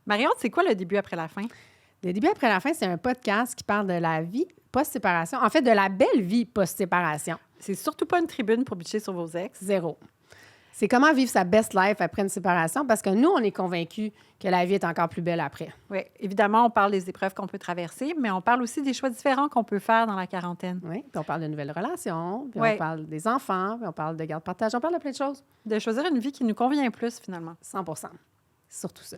Marion, c'est quoi le début après la fin? Le début après la fin, c'est un podcast qui parle de la vie post-séparation. En fait, de la belle vie post-séparation. C'est surtout pas une tribune pour bitcher sur vos ex. Zéro. C'est comment vivre sa best life après une séparation parce que nous, on est convaincus que la vie est encore plus belle après. Oui, évidemment, on parle des épreuves qu'on peut traverser, mais on parle aussi des choix différents qu'on peut faire dans la quarantaine. Oui, puis on parle de nouvelles relations, puis Oui. on parle des enfants, puis on parle de garde-partage, on parle de plein de choses. De choisir une vie qui nous convient plus, finalement. 100 C'est surtout ça.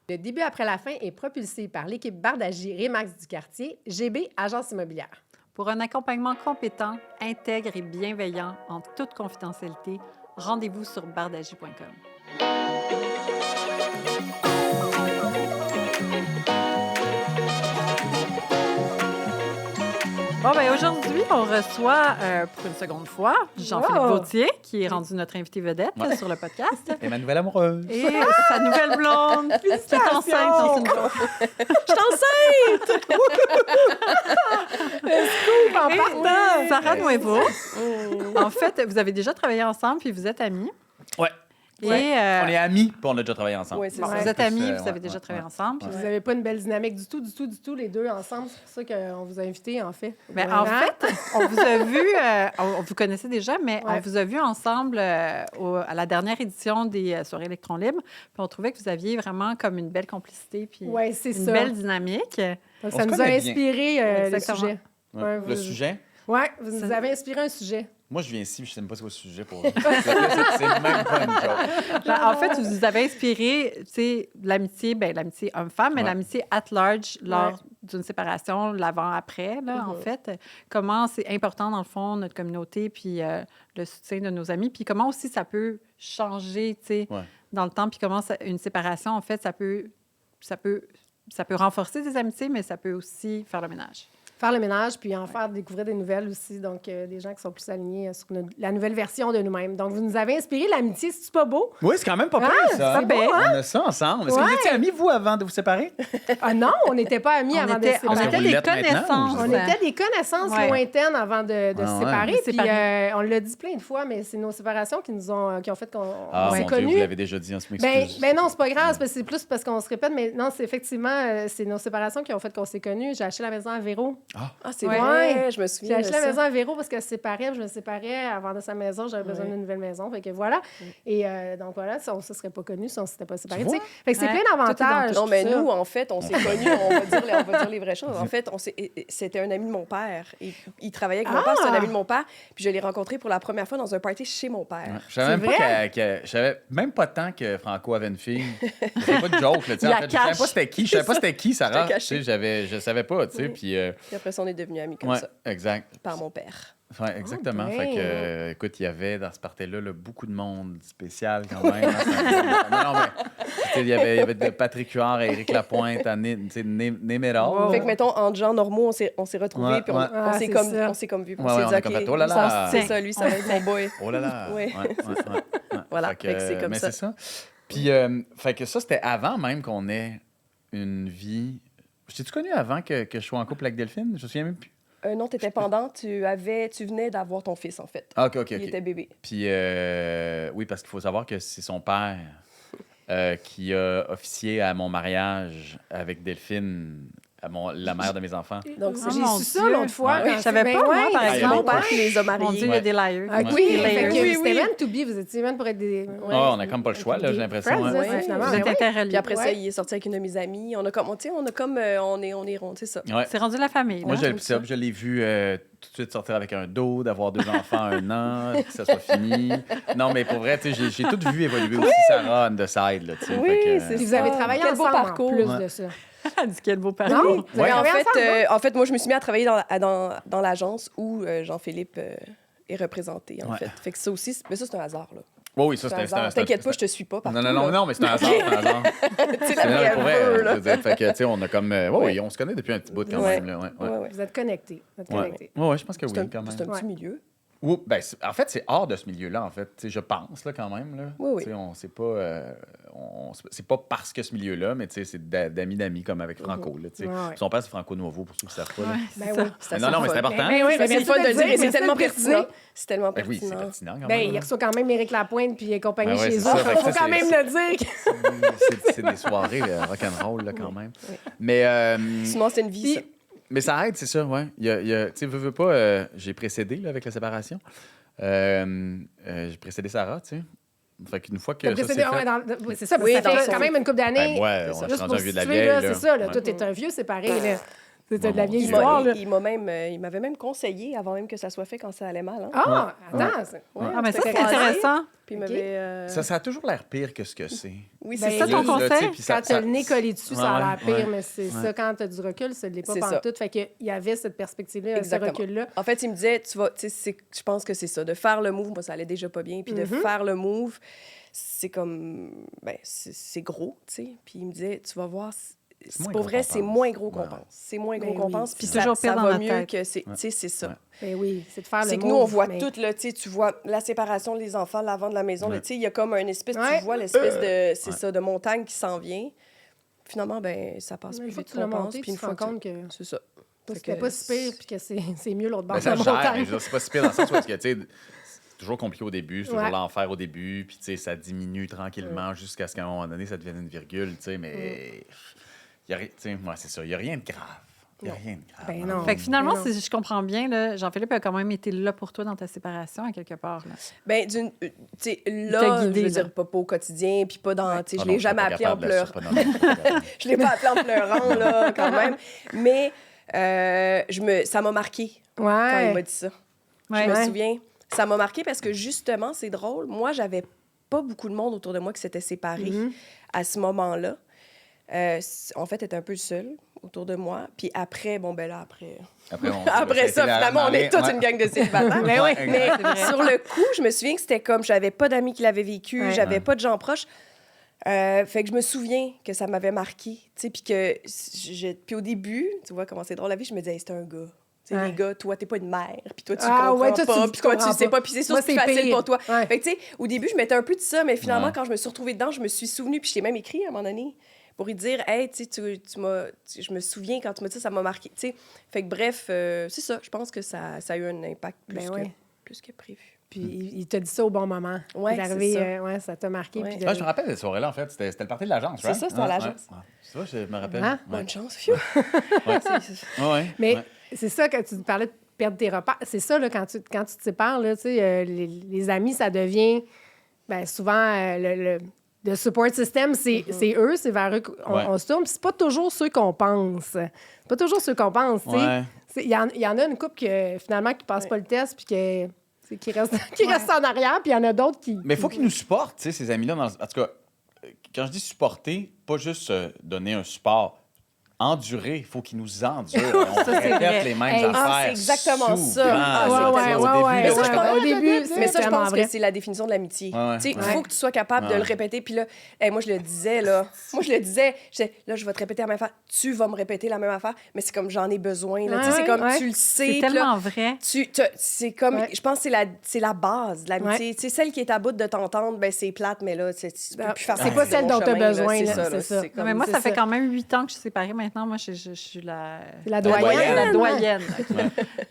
Le début après la fin est propulsé par l'équipe Bardagie Remax du quartier, GB Agence immobilière. Pour un accompagnement compétent, intègre et bienveillant en toute confidentialité, rendez-vous sur bardagie.com. Bon, bien, aujourd'hui, on reçoit pour une seconde fois Jean-Philippe Gauthier, qui est rendu notre invité vedette sur le podcast. Et ma nouvelle amoureuse. Et sa nouvelle blonde, qui est enceinte sur une blonde. Je suis enceinte! Scoop en partant! Sarah Nuevo. En fait, vous avez déjà travaillé ensemble, puis vous êtes amis. Ouais. Et, On est amis, puis on a déjà travaillé ensemble. Oui, c'est bon, ça. vous êtes amis, Ouais, vous avez déjà travaillé ensemble. Puis vous n'avez pas une belle dynamique du tout, les deux ensemble. C'est pour ça qu'on vous a invités, en fait. Mais Vraiment. en fait, on vous a vu, on vous connaissait déjà, mais on vous a vu ensemble à la dernière édition des soirées Électrons libres. Puis on trouvait que vous aviez vraiment comme une belle complicité, puis Ouais, c'est une ça. belle dynamique. Donc, On ça se nous a connaît bien. inspiré le Exactement. sujet. Ouais. Ouais, Le vous- sujet, Oui, vous nous avez inspiré un sujet. moi, je viens ici, puis je ne sais même pas c'est quoi le sujet pour eux. C'est même pas une joke. Ben, en fait, vous avez inspiré, tu sais, l'amitié homme-femme, mais Ouais. l'amitié at large lors d'une séparation, l'avant-après, là, en fait. Comment c'est important, dans le fond, notre communauté, puis le soutien de nos amis, puis comment aussi ça peut changer, tu sais, Ouais. dans le temps, puis comment une séparation, en fait, ça peut renforcer des amitiés, mais ça peut aussi faire le ménage. Faire le ménage, puis en faire découvrir des nouvelles aussi. Donc, des gens qui sont plus alignés sur la nouvelle version de nous-mêmes. Donc, vous nous avez inspiré l'amitié, c'est-tu pas beau? Oui, c'est quand même pas pire, ça. c'est beau, On a ça ensemble. Est-ce que vous Ouais. étiez amis, vous, avant de vous séparer? Ah non, on n'était pas amis avant de se on séparer. que était vous des l'êtes maintenant, connaissances. On était des connaissances Ouais. lointaines avant de se Ah ouais. séparer. Puis Séparés. on l'a dit plein de fois, mais c'est nos séparations qui ont fait qu'on Ah, s'est mon Dieu, connus. vous l'avez déjà dit, on se Ben m'excuse. non, c'est pas grave, c'est parce que c'est plus parce qu'on se répète, mais non, c'est effectivement, c'est nos séparations qui ont fait qu'on s'est connus. J'ai acheté la maison à Véro. Ah, c'est Ouais. vrai, je me J'ai souviens de acheté la ça. maison à Véro parce qu'elle se séparait, puis je me séparais avant de sa maison, j'avais besoin d'une nouvelle maison. Fait que voilà. Et donc voilà, on ne se serait pas connus si on ne s'était pas séparés. Tu vois? tu sais. Fait que c'est Ouais. plein Tout est dans d'avantages. Non, mais tout ça. nous, en fait, on s'est connus, on va dire les vraies choses. En fait, c'était un ami de mon père. Il travaillait avec mon père, c'est un ami de mon père. Puis je l'ai rencontré pour la première fois dans un party chez mon père. Ouais. Je savais même C'est pas je savais même pas tant que Franco avait une fille. C'est pas de joke, là, tu sais. Il En la fait, je savais cache. pas c'était qui. Je savais pas c'était qui, Sarah. J'étais Tu sais, je savais pas, tu sais. Puis, Puis après ça, on est devenus amis comme ouais, ça, exact. par mon père. Ouais, exactement. ben. Fait que, écoute, il y avait dans ce party-là là, beaucoup de monde spécial quand même. Non, mais tu sais, il y avait de Patrick Huard, Éric Lapointe, à Néméra. Fait que, mettons, en gens normaux, on s'est retrouvés, Ouais, puis ouais. Ah, c'est ça. on s'est comme vus. puis Ouais, on ouais, s'est on dit, a comme OK, fait, oh là là. c'est ça, lui, ça va être mon boy. Oh là là! Ouais. Ouais. Voilà, fait que c'est comme mais ça. c'est ça. Puis, fait que ça, c'était avant même qu'on ait une vie... Je t'ai-tu connu avant que je sois en couple avec Delphine? Je me souviens même plus. Non, t'étais pendant, tu venais d'avoir ton fils, en fait. Ah, OK. Il était bébé. Puis, oui, parce qu'il faut savoir que c'est son père qui a officié à mon mariage avec Delphine, la mère de mes enfants. Donc, J'ai mon su ça Dieu. l'autre fois. Ouais. quand Je savais ben pas, moi, ouais, par c'est exemple. mon père qui les a Mon mariés. Dieu, il y a des liars. Ah, Ouais. oui, Des fait layers. que Oui, c'était oui. meant to be. Vous étiez meant pour être des... on a comme pas le choix, là, j'ai l'impression. Friends, Hein. là, Ouais. finalement. Vous Ben êtes oui. interreliés. Puis après ça, Ouais. il est sorti avec une de mes amies. On est rond, c'est ça. Ouais. C'est rendu la famille. Moi, là. je l'ai vu tout de suite sortir avec un dos, d'avoir 2 enfants à 1 an, que ça soit fini. Non, mais pour vrai, tu sais, j'ai tout vu évoluer aussi Sarah on the side, là, tu sais. Oui, Fait que, c'est Puis vous avez ça. travaillé Quel beau ensemble parcours. en plus Ouais. de ça. Elle dit quel beau Non? parcours. Vous avez Ouais. En travaillé ensemble, hein? en fait, moi, je me suis mis à travailler dans l'agence où Jean-Philippe est représenté, en Ouais. fait. Fait que ça aussi, mais ça, c'est un hasard, là. Oui, ça, C'est un c'était hasard. T'inquiète pas, je te suis pas partout. Non, mais c'est un hasard, c'est un hasard. Tu sais, la Non, vie, mais elle pour vrai, veut, je là. veux dire, fait que, tu sais, on a comme... oui, on se connaît depuis un petit bout quand Ouais. même, là, ouais. Ouais, ouais. Vous êtes connectés. Vous êtes Ouais. connectés. Ouais, je pense que oui, C'est un quand même. petit Ouais. milieu. Ben, en fait, c'est hors de ce milieu-là, en fait. Tu sais, je pense, là, quand même. Là. Oui. Tu sais, c'est pas parce que ce milieu-là, mais tu sais, c'est d'amis comme avec Franco. Là, tu sais. Ouais. Son père, c'est Franco Nouveau, pour ceux qui ne savent pas. Là. Ben c'est ça. oui. C'est Non, mais c'est important. Ben oui, C'est le fun de le dire, mais c'est tellement pertinent. C'est tellement Ben oui, c'est pertinent. pertinent. Quand Ben, même, il reçoit quand même Éric Lapointe puis compagnie Ben ouais, chez c'est eux. ça. Fait Il que faut ça, quand c'est- même le dire. C'est des soirées rock'n'roll, là, quand même. Mais, Sinon, c'est une vie, ça. mais ça aide, c'est ça, ouais. Tu sais, veux pas, j'ai précédé là, avec la séparation. J'ai précédé Sarah, tu sais. Fait qu'une fois que T'as ça précédé- c'est fait... oui, c'est ça, parce Oui, que ça dans fait son quand même une couple d'années. Ben, ouais, on Juste est rendu pour un vieux de la situer, vieille. là, là. c'est ça. Là, Ouais. toi, t'es un vieux séparé. Là. C'était de la Mon vieille Dieu. histoire. Là. Il m'avait même conseillé avant même que ça soit fait quand ça allait mal. Hein? Ah, attends. c'est- Ouais, Ah, mais ça, c'était c'est rasé, intéressant. Puis il Ok. m'avait. Ça a toujours l'air pire que ce que c'est. Oui, Ben, c'est ça, ton oui, conseil? Là, tu sais, puis Quand t'as le nez collé dessus, ça a l'air Ouais, pire, ouais. mais c'est ça, quand t'as du recul, ça ne l'est pas C'est ça. pantoute. Fait qu'il y avait cette perspective-là, ce Exactement. recul-là. En fait, il me disait, tu sais, je pense que c'est ça, de faire le move. Moi, ça allait déjà pas bien. Puis de faire le move, c'est comme, ben, c'est gros, tu sais. Puis il me disait, tu vas voir, moins pour gros vrai, qu'on c'est pense. moins gros qu'on Ouais. pense. C'est moins Ben gros qu'on oui, pense. Puis c'est ça, toujours pire ça dans va notre mieux tête. que c'est, tu sais, c'est ça. Ouais. Ben oui, c'est de faire le C'est que move, nous, on voit mais- tout, là, tu sais, tu vois la séparation des enfants, l'avant de la maison, là, Ouais. tu sais, il y a comme un espèce, Ouais. tu vois l'espèce de, c'est ça, de montagne qui s'en vient. Finalement, ben, ça passe Une plus fois vite que tu l'as qu'on pense. monté, Puis tu te rends compte que c'est ça. Fait c'était que pas si pire, puis que c'est mieux l'autre bord Ben, de ça la gère, mais montagne. je veux dire, c'est pas si pire dans le sens où est-ce que, tu sais, c'est toujours compliqué au début, c'est toujours Ouais. l'enfer au début, puis tu sais, ça diminue tranquillement jusqu'à ce qu'à un moment donné, ça devienne une virgule, tu sais, mais il y a rien, tu sais, moi, c'est ça, il y a rien de grave. Il n'y a Non. rien de grave. Ben hein. non. Fait que finalement, Mais non. si je comprends bien, là, Jean-Philippe a quand même été là pour toi dans ta séparation, à quelque part. Là. Ben, tu sais, t'a là, guidé, je veux là. dire, pas au quotidien, puis pas dans, tu sais, Ah je non, l'ai je serais jamais pas appelé en capable, là, je pleurant. serais pas- non, je serais pas capable. Je l'ai pas appelé en pleurant, là, quand même. Mais ça m'a marqué quand il Ouais. m'a dit ça. Ouais. Je me Ouais. souviens. Ça m'a marqué parce que, justement, c'est drôle. Moi, j'avais pas beaucoup de monde autour de moi qui s'était séparé à ce moment-là. En fait, j'étais un peu seule autour de moi. Puis après, bon, ben là, après... Après ça, finalement, on est toute une gang de célibataires. Mais oui. Mais C'est vrai. sur le coup, je me souviens que c'était comme, j'avais pas d'amis qui l'avaient vécu, Ouais. j'avais pas de gens proches. Fait que je me souviens que ça m'avait marqué, tu sais, puis que puis au début, tu vois comment c'est drôle la vie, je me disais, hey, c'est un gars. Tu sais, Ouais. les gars, toi, t'es pas une mère, puis toi, tu Ah, comprends ouais, toi, pas, tu puis toi, tu comprends sais pas. pas, puis c'est sûr Moi, que c'est c'est facile pire. pour toi. Ouais. Fait que, tu sais, au début, je mettais un peu de ça, mais finalement, Ouais. quand je me suis retrouvée dedans, je me suis souvenue, puis je t'ai même écrit à un moment donné pour lui dire, hey, tu sais, je me souviens quand tu m'as dit ça, ça m'a marqué, tu sais. Fait que bref, c'est ça, je pense que ça a eu un impact Ben ouais. plus que prévu. Puis il t'a dit ça au bon moment. Ouais, Il est arrivé, c'est ça. ouais, ça t'a marqué. Ouais. Puis Ah, je me rappelle de cette soirée-là, en fait. C'était le party de l'agence, C'est right? ça, c'était à l'agence. Ouais. Tu vois, je me rappelle. Hein? Ouais. Bonne chance, Fiu. Ouais. Mais Ouais. c'est ça, quand tu parlais de perdre tes repères, c'est ça, là, quand tu te sépares, là, tu sais, les amis, ça devient ben, souvent le support system, c'est eux, c'est vers eux qu'on Ouais. on se tourne. Puis c'est pas toujours ceux qu'on pense. C'est pas toujours ceux qu'on pense, tu sais. Ouais. Il y en a une couple que, finalement, qui passe pas le test, puis qui reste en arrière, puis il y en a d'autres qui... Mais il faut qu'ils nous supportent, tu sais, ces amis-là. En tout cas, quand je dis supporter, pas juste donner un support. Endurer, il faut qu'ils nous endurent. On c'est répète vrai. les mêmes Hey, affaires. c'est exactement ça. souvent. Ah, ouais, c'est ouais, exactement ouais, Au début, ouais. là, ça, je c'est pense- comme- Au début, Mais ça, je vraiment pense vrai. que c'est la définition de l'amitié. Ouais, ouais. Tu sais, il Ouais. faut que tu sois capable de Ouais. le répéter. Puis là, moi, je le disais, là. Moi, je le disais. Là, je vais te répéter la même affaire. Tu vas me répéter la même affaire. Mais c'est comme j'en ai besoin. Là. Tu sais, c'est Ouais, comme ouais. tu le sais. C'est puis là, tellement vrai. c'est comme, Ouais. je pense que c'est la base de l'amitié. Tu sais, celle qui est à bout de t'entendre, ben c'est plate, mais là, tu peux plus faire C'est pas celle dont tu as besoin, là, c'est ça. Non, mais moi, c'est ça fait ça. quand même 8 ans que je suis séparée. Maintenant, moi, je suis la... C'est la doyenne. doyenne. La ouais. doyenne.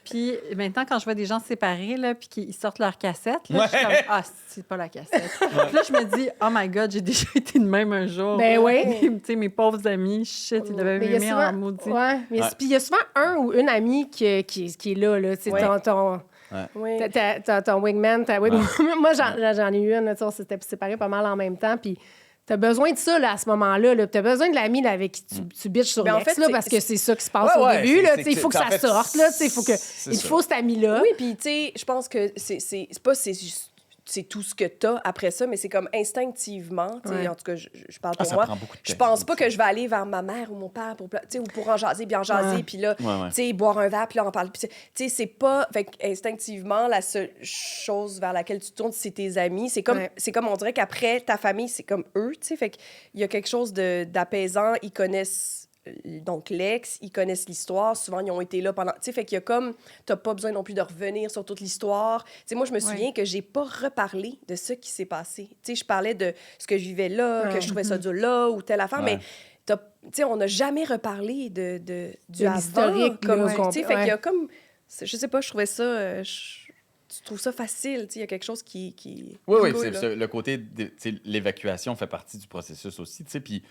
Puis maintenant, quand je vois des gens séparés, là, puis qu'ils sortent leur cassette, là, je suis comme, ah, c'est pas la cassette. Puis là, je me dis, oh my God, j'ai déjà été de même un jour. Ben oui. Tu sais, mes pauvres amis, shit, ils devaient Mais il y a m'aimer souvent- en maudit. Ouais, mais Ouais. puis il y a souvent un ou une amie qui est là, là. Tu sais, Ouais. Oui. ton wingman. Moi, j'en ai eu une, tu sais, on s'était séparés pas mal en même temps, puis t'as besoin de ça, là, à ce moment-là. Là. T'as besoin de l'ami là, avec qui tu bitches sur Mais en l'ex, fait, là, c'est- parce que c'est ça qui se passe Ouais, au ouais, début. c'est- Là, c'est tu sais, il faut que en ça fait, sorte. Là, tu sais, c'est il ça. faut cet ami-là. Oui, puis tu sais, je pense que c'est tout ce que t'as après ça, mais c'est comme instinctivement, tu sais, Ouais. en tout cas, je parle Ah, pour ça moi. prend beaucoup de Je temps. pense pas que je vais aller vers ma mère ou mon père pour, tu sais, ou pour en jaser, puis en jaser, Ouais. puis là, Ouais, ouais. tu sais, boire un verre, puis là, en parler. Puis, tu sais, c'est pas... Fait instinctivement, la seule chose vers laquelle tu tournes, c'est tes amis. C'est comme, on dirait qu'après, ta famille, c'est comme eux, tu sais. Fait qu'il y a quelque chose d'apaisant. Ils connaissent donc l'ex, ils connaissent l'histoire. Souvent, ils ont été là pendant... Tu sais, fait qu'il y a comme... T'as pas besoin non plus de revenir sur toute l'histoire. Tu sais, moi, je me souviens que j'ai pas reparlé de ce qui s'est passé. Tu sais, je parlais de ce que je vivais là, que je trouvais ça dur là, ou telle affaire, mais... Tu sais, on n'a jamais reparlé du avant. L'historique, Comme, là, tu sais, fait qu'il y a comme... Je sais pas, je trouvais ça... Tu trouves ça facile, tu sais, il y a quelque chose qui Oui, coule, c'est le côté, tu sais, l'évacuation fait partie du processus aussi, tu sais, puis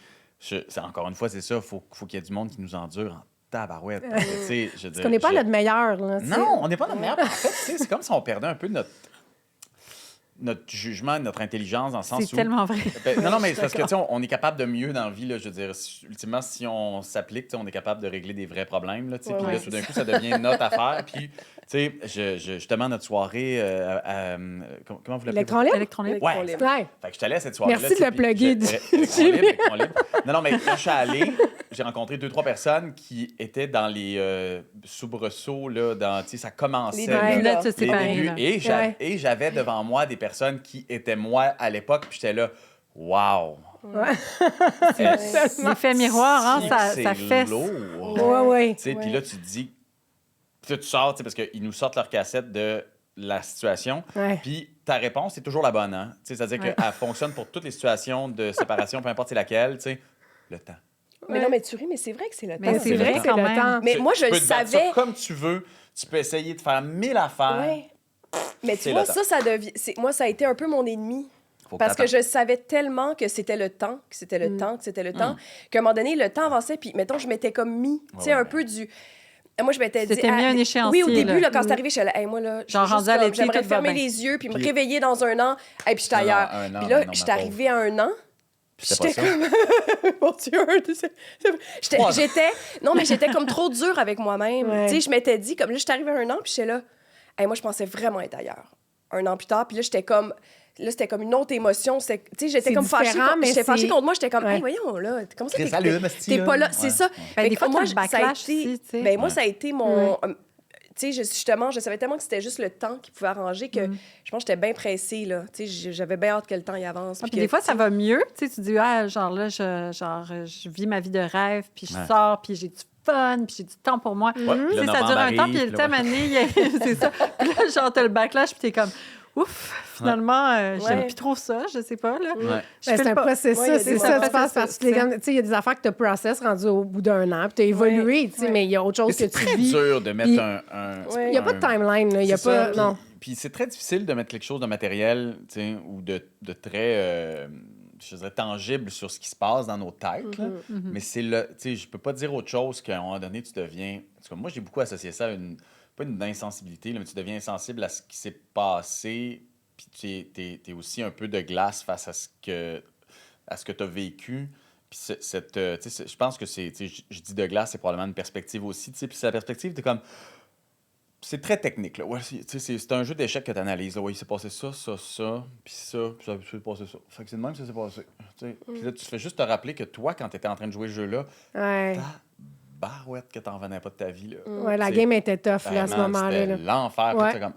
encore une fois, c'est ça, faut qu'il y ait du monde qui nous endure en tabarouette. Parce que, tu sais, je veux Parce qu'on n'est pas notre meilleur, là. Non, on n'est pas notre meilleur. En fait, tu sais, c'est comme si on perdait un peu notre jugement, notre intelligence, dans le sens où... C'est tellement vrai. Non, mais c'est parce que, tu sais, on est capable de mieux dans la vie, là, je veux dire, ultimement, si on s'applique, tu sais, on est capable de régler des vrais problèmes, là, tu sais, puis là, tout d'un coup, ça devient notre affaire, puis, tu sais, justement, notre soirée, comment vous l'appelez? Électron libre? Ouais. Ouais. Fait que je suis allé à cette soirée-là. Merci de le plugger. Électron libre. Non, mais quand je suis allé, j'ai rencontré 2-3 personnes qui étaient dans les soubresauts, là, tu sais, ça commençait. Les là, débuts, là, tu sais, les pareil, débuts, là. et j'avais devant moi des personnes qui étaient moi à l'époque, puis j'étais là, wow! L'effet miroir, hein, ça fait... lourd. Ouais. Tu sais, puis là, tu te dis... Puis là, tu sors, tu sais, parce qu'ils nous sortent leur cassette de la situation. Puis ta réponse est toujours la bonne, hein? Tu sais, c'est-à-dire qu'elle fonctionne pour toutes les situations de séparation, peu importe c'est laquelle, tu sais, le temps. Mais non, mais tu ris, mais c'est vrai que c'est le temps. Mais c'est vrai que quand c'est le même. temps. Mais moi, je Tu le peux te battre savais. ça comme tu veux. Tu peux essayer de faire 1000 affaires. Ouais. Mais tu C'est vois, le temps. ça devient... Moi, ça a été un peu mon ennemi. Faut Parce que t'attendre. je savais tellement que c'était le temps, qu'à un moment donné, le temps avançait, puis mettons, je m'étais comme mis, tu sais, un peu du... Moi, je m'étais dit... C'était mis un échéancier, Oui, au début, là. quand c'est arrivé, je suis là, hey, moi, là, Genre juste rendu à comme, l'été, j'aimerais tout va fermer bien. les yeux, puis me Puis- réveiller dans un an, et puis j'étais Non, ailleurs. un an, Puis là, non, j'étais ma pauvre. arrivée à un an, C'était j'étais pas ça. comme... Mon Dieu, Trois ans. j'étais comme trop dure avec moi-même. Ouais. Tu sais, je m'étais dit, comme là, j'étais arrivée à un an, puis j'étais là, hey, moi, je pensais vraiment être ailleurs. Un an plus tard, puis là, j'étais comme... Là, c'était comme une autre émotion. Tu sais, j'étais C'est comme fâchée. différent, mais J'étais fâchée c'est- contre moi. J'étais comme, Ouais. hey, voyons, là, comment ça, Chris, t'es salut, Masty, pas là? là. C'est Ouais. ça. Ben, Fait des que fois, moi, t'as le ça a backlash été... aussi, tu sais. Ben, moi, Ouais. ça a été mon... Tu sais, justement, je savais tellement que c'était juste le temps qui pouvait arranger que je pense que j'étais bien pressée, là. Tu sais, j'avais bien hâte que le temps y avance. Ah, puis que, des fois, tu ça sais, va mieux. Tu sais, tu dis, genre là, je vis ma vie de rêve, puis je Ouais. sors, puis j'ai du fun, puis j'ai du temps pour moi. Ouais, Tu puis sais, là, ça dure un novembre temps, arrive, puis le puis temps là, ouais. mané, c'est ça. Puis là, genre, t'as le backlash, puis t'es comme, ouf, finalement, j'aime Ouais. plus trop ça, je sais pas, là. Ouais. Je Ben, file c'est un pas. processus, Ouais, il y a c'est des ça, tu processus, passes par toutes les c'est ça. gammes. Tu sais, il y a des affaires que tu as process rendu au bout d'un an, puis tu as évolué, tu sais, mais il y a autre chose Mais que c'est tu très vis. dur de mettre Puis- un... Il n'y a pas de timeline, là. Il y a C'est ça, pas... puis- Non. Puis c'est très difficile de mettre quelque chose de matériel, tu sais, ou de très, je dirais, tangible sur ce qui se passe dans nos têtes. Là. Mais c'est le, tu sais, je peux pas dire autre chose qu'à un moment donné, tu deviens. En tout cas, moi, j'ai beaucoup associé ça à pas une insensibilité, là, mais tu deviens insensible à ce qui s'est passé, puis tu es aussi un peu de glace face à ce que tu as vécu. Puis tu sais, je pense que c'est, tu sais, je dis de glace, c'est probablement une perspective aussi, tu sais, puis c'est la perspective, t'es comme. C'est très technique, là. Ouais, c'est un jeu d'échecs que tu analyses. Oui, il s'est passé ça, puis ça s'est passé ça. Fait que c'est de même que ça s'est passé. Puis là, tu fais juste te rappeler que toi, quand tu étais en train de jouer ce jeu-là, Ouais. ta barouette que t'en revenais pas de ta vie, là. Ouais, la T'sais, game était tough, là, à ce vraiment, moment-là. c'était là. l'enfer. Ouais. Puis t'es comme,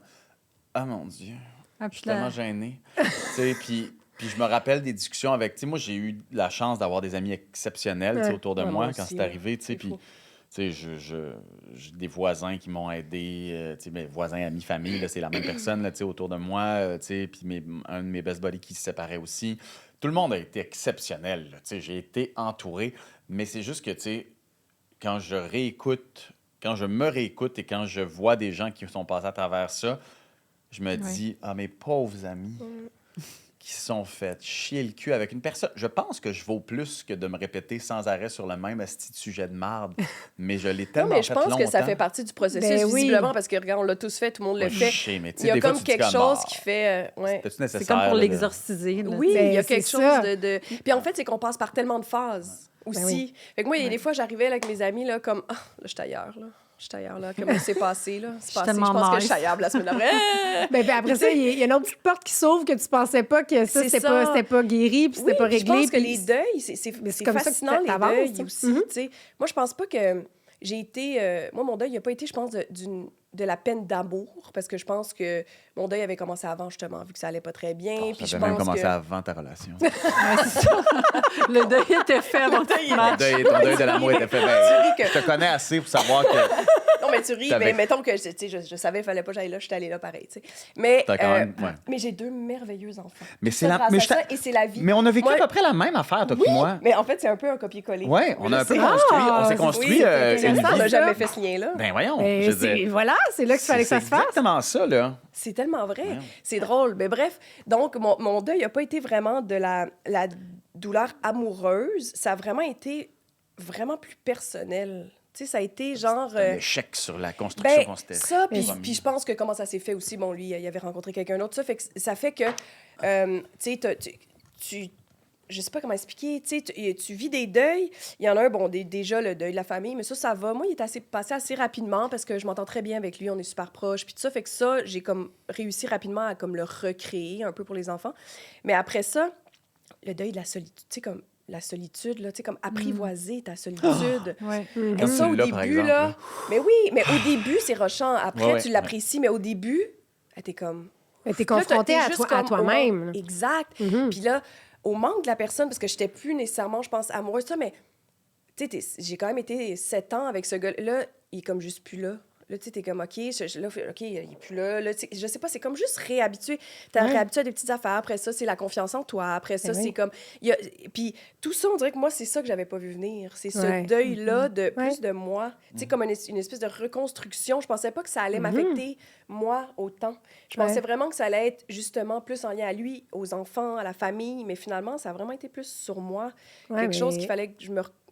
ah mon Dieu, Ah, je puis suis tellement là, gêné. Tu sais, puis je me rappelle des discussions avec... Tu sais, moi, j'ai eu la chance d'avoir des amis exceptionnels tu sais, Ouais. autour de Ouais, moi moi quand aussi, c'est arrivé, tu sais, c'est puis... fou. Tu sais, j'ai des voisins qui m'ont aidé, tu sais, mes voisins, amis, famille, là, c'est la même personne, là, tu sais, autour de moi, tu sais, puis un de mes best buddies qui se séparait aussi. Tout le monde a été exceptionnel, là, tu sais, j'ai été entouré, mais c'est juste que, tu sais, quand je me réécoute et quand je vois des gens qui sont passés à travers ça, je me dis, ah, mes pauvres amis qui se sont fait chier le cul avec une personne. Je pense que je vaux plus que de me répéter sans arrêt sur le même asti de sujet de marde, mais je l'ai Non, tellement mais je fait pense longtemps. que ça fait partie du processus, Ben oui. visiblement, parce que, regarde, on l'a tous fait, tout le monde le Ouais, fait. je sais, mais tu Il sais, y a des fois, comme tu te dis quelque comme, chose ah, qui fait... ouais. c'était-tu nécessaire? c'est comme pour là, de- l'exorciser. là, Oui, tu sais. il y a c'est quelque ça. chose de... Puis en fait, c'est qu'on passe par tellement de phases aussi. oui. Fait que moi, il y a des fois, j'arrivais là, avec mes amis, là, comme, ah, là, je suis ailleurs, là. Je suis ailleurs, là. Comment c'est passé, là? C'est passé. Je tellement pense que je nice. suis ailleurs la semaine d'après. Ben, après ça, il y a une autre petite porte qui s'ouvre que tu pensais pas que ça, C'est c'était ça. pas guéri, puis c'était Oui, pas puis réglé. je pense que puis- les deuils, c'est Mais c'est comme ça que fascinant, les t'avances, deuils hein. aussi, tu sais. Moi, je pense pas que j'ai été... moi, mon deuil, il a pas été, je pense, d'une de la peine d'amour, parce que je pense que mon deuil avait commencé avant, justement, vu que ça allait pas très bien. Oh, puis ça je avait même pense commencé que... avant ta relation. Ouais, c'est ça. Le deuil était fait avant ton match. Ton deuil de l'amour était fait. Tu Ben, ris que- je te connais assez pour savoir que Non, mais tu ris, T'avais- mais mettons que je savais qu'il fallait pas que j'aille là, je suis allée là pareil, tu sais. Mais, t'as quand même... Ouais. mais j'ai 2 merveilleux enfants. Mais c'est Ça, la... grâce Mais, à je t'a- ça, et c'est la vie. mais on a vécu Moi- à peu près la même affaire, toi puis moi. Mais en fait, c'est un peu un copier-coller. Ouais, on a un peu C'est- construit... On Ah, s'est c'est- construit Oui, une c'est intéressant, on n'a vie. jamais fait ce lien-là. Ben voyons, Et je veux dire, voilà, c'est là qu'il fallait que ça se fasse. exactement ça, là. C'est tellement vrai. Voyons. C'est drôle. Mais bref, donc, mon deuil n'a pas été vraiment de la douleur amoureuse. Ça a vraiment été vraiment plus personnel. Tu sais, ça a été genre... Un échec sur la construction Ben, qu'on s'était... ça, puis promis. puis je pense que comment ça s'est fait aussi, bon, lui, il avait rencontré quelqu'un d'autre, ça fait que, tu sais, tu je sais pas comment expliquer, tu sais, tu vis des deuils, il y en a un, bon, déjà, le deuil de la famille, mais ça va. Moi, il est passé assez rapidement parce que je m'entends très bien avec lui, on est super proches, puis tout ça, fait que ça, j'ai comme réussi rapidement à comme le recréer un peu pour les enfants. Mais après ça, le deuil de la solitude, tu sais, comme la solitude, là, tu sais, comme apprivoiser ta solitude. Ouais. Et Comme ça, au celui-là, par début, exemple, là... là. Mais oui, mais au début, c'est rochant. Après, Ouais, tu ouais, l'apprécies, mais au début, t'es comme... Mais t'es Puis là, confronté t'es à, juste toi, à comme toi-même. là. Exact. Mhm. Puis là, au manque de la personne, parce que j'étais plus nécessairement, je pense, amoureuse de ça, mais tu sais, j'ai quand même été 7 ans avec ce gars-là. Là, il est comme juste plus là. Là, tu sais, t'es comme, OK, là, OK, il est plus là. Là, tu sais, je sais pas, c'est comme juste réhabituer. T'es Ouais. réhabitué à des petites affaires. Après ça, c'est la confiance en toi. Après ça, Ben oui. c'est comme... Puis tout ça, on dirait que moi, c'est ça que j'avais pas vu venir. C'est ce Ouais. deuil-là de plus Ouais. de moi. Tu sais, comme une espèce de reconstruction. Je pensais pas que ça allait m'affecter, moi, autant. Je pensais Ouais. vraiment que ça allait être justement plus en lien à lui, aux enfants, à la famille. Mais finalement, ça a vraiment été plus sur moi. Ouais, Quelque chose mais- qu'il fallait que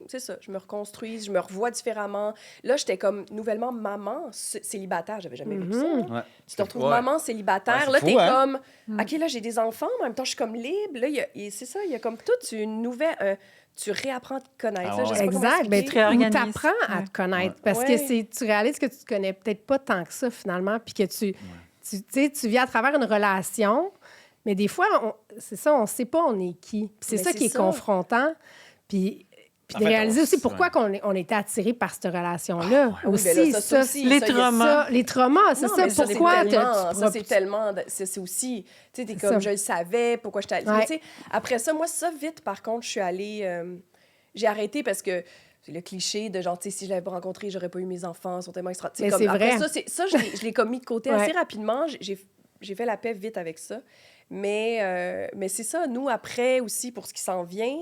c'est ça, je me reconstruise, je me revois différemment. Là, j'étais comme nouvellement maman célibataire. J'avais jamais vécu ça. hein. Ouais. Tu te retrouves Ouais. maman célibataire. Ouais, là, c'est t'es fou, hein? comme, OK, là, j'ai des enfants, mais en même temps, je suis comme libre. Là, c'est ça, il y a comme toute une nouvelle... tu réapprends à te connaître. Ah là, je ouais. sais pas comment Exact. Ben, expliquer. tu réorganises. ou t'apprends à Ouais. te connaître. Ouais. Parce Ouais. que tu réalises que tu te connais peut-être pas tant que ça, finalement, puis que tu sais, tu vis à travers une relation, mais des fois, c'est ça, on sait pas on est qui. Puis c'est Mais ça c'est qui est ça. confrontant. Puis En de fait, réaliser aussi ouais. pourquoi on était attiré par cette relation-là. Oui, aussi, ben là, ça aussi, les ça, il y a traumas. ça, les traumas, c'est Non, ça. mais ça, c'est Pourquoi tellement- tu ça, c'est tellement... C'est aussi... Tu sais, t'es comme, ça. je le savais, pourquoi j'étais allée... Ouais. Mais tu sais, après ça, moi, ça, vite, par contre, je suis allée... j'ai arrêté parce que c'est le cliché de genre, tu sais, si je l'avais pas rencontré, j'aurais pas eu mes enfants, ils sont tellement extra... tu sais, Mais comme, c'est après vrai. ça, je l'ai comme mis de côté Ouais. assez rapidement. J'ai fait la paix vite avec ça. Mais c'est ça, nous, après aussi, pour ce qui s'en vient,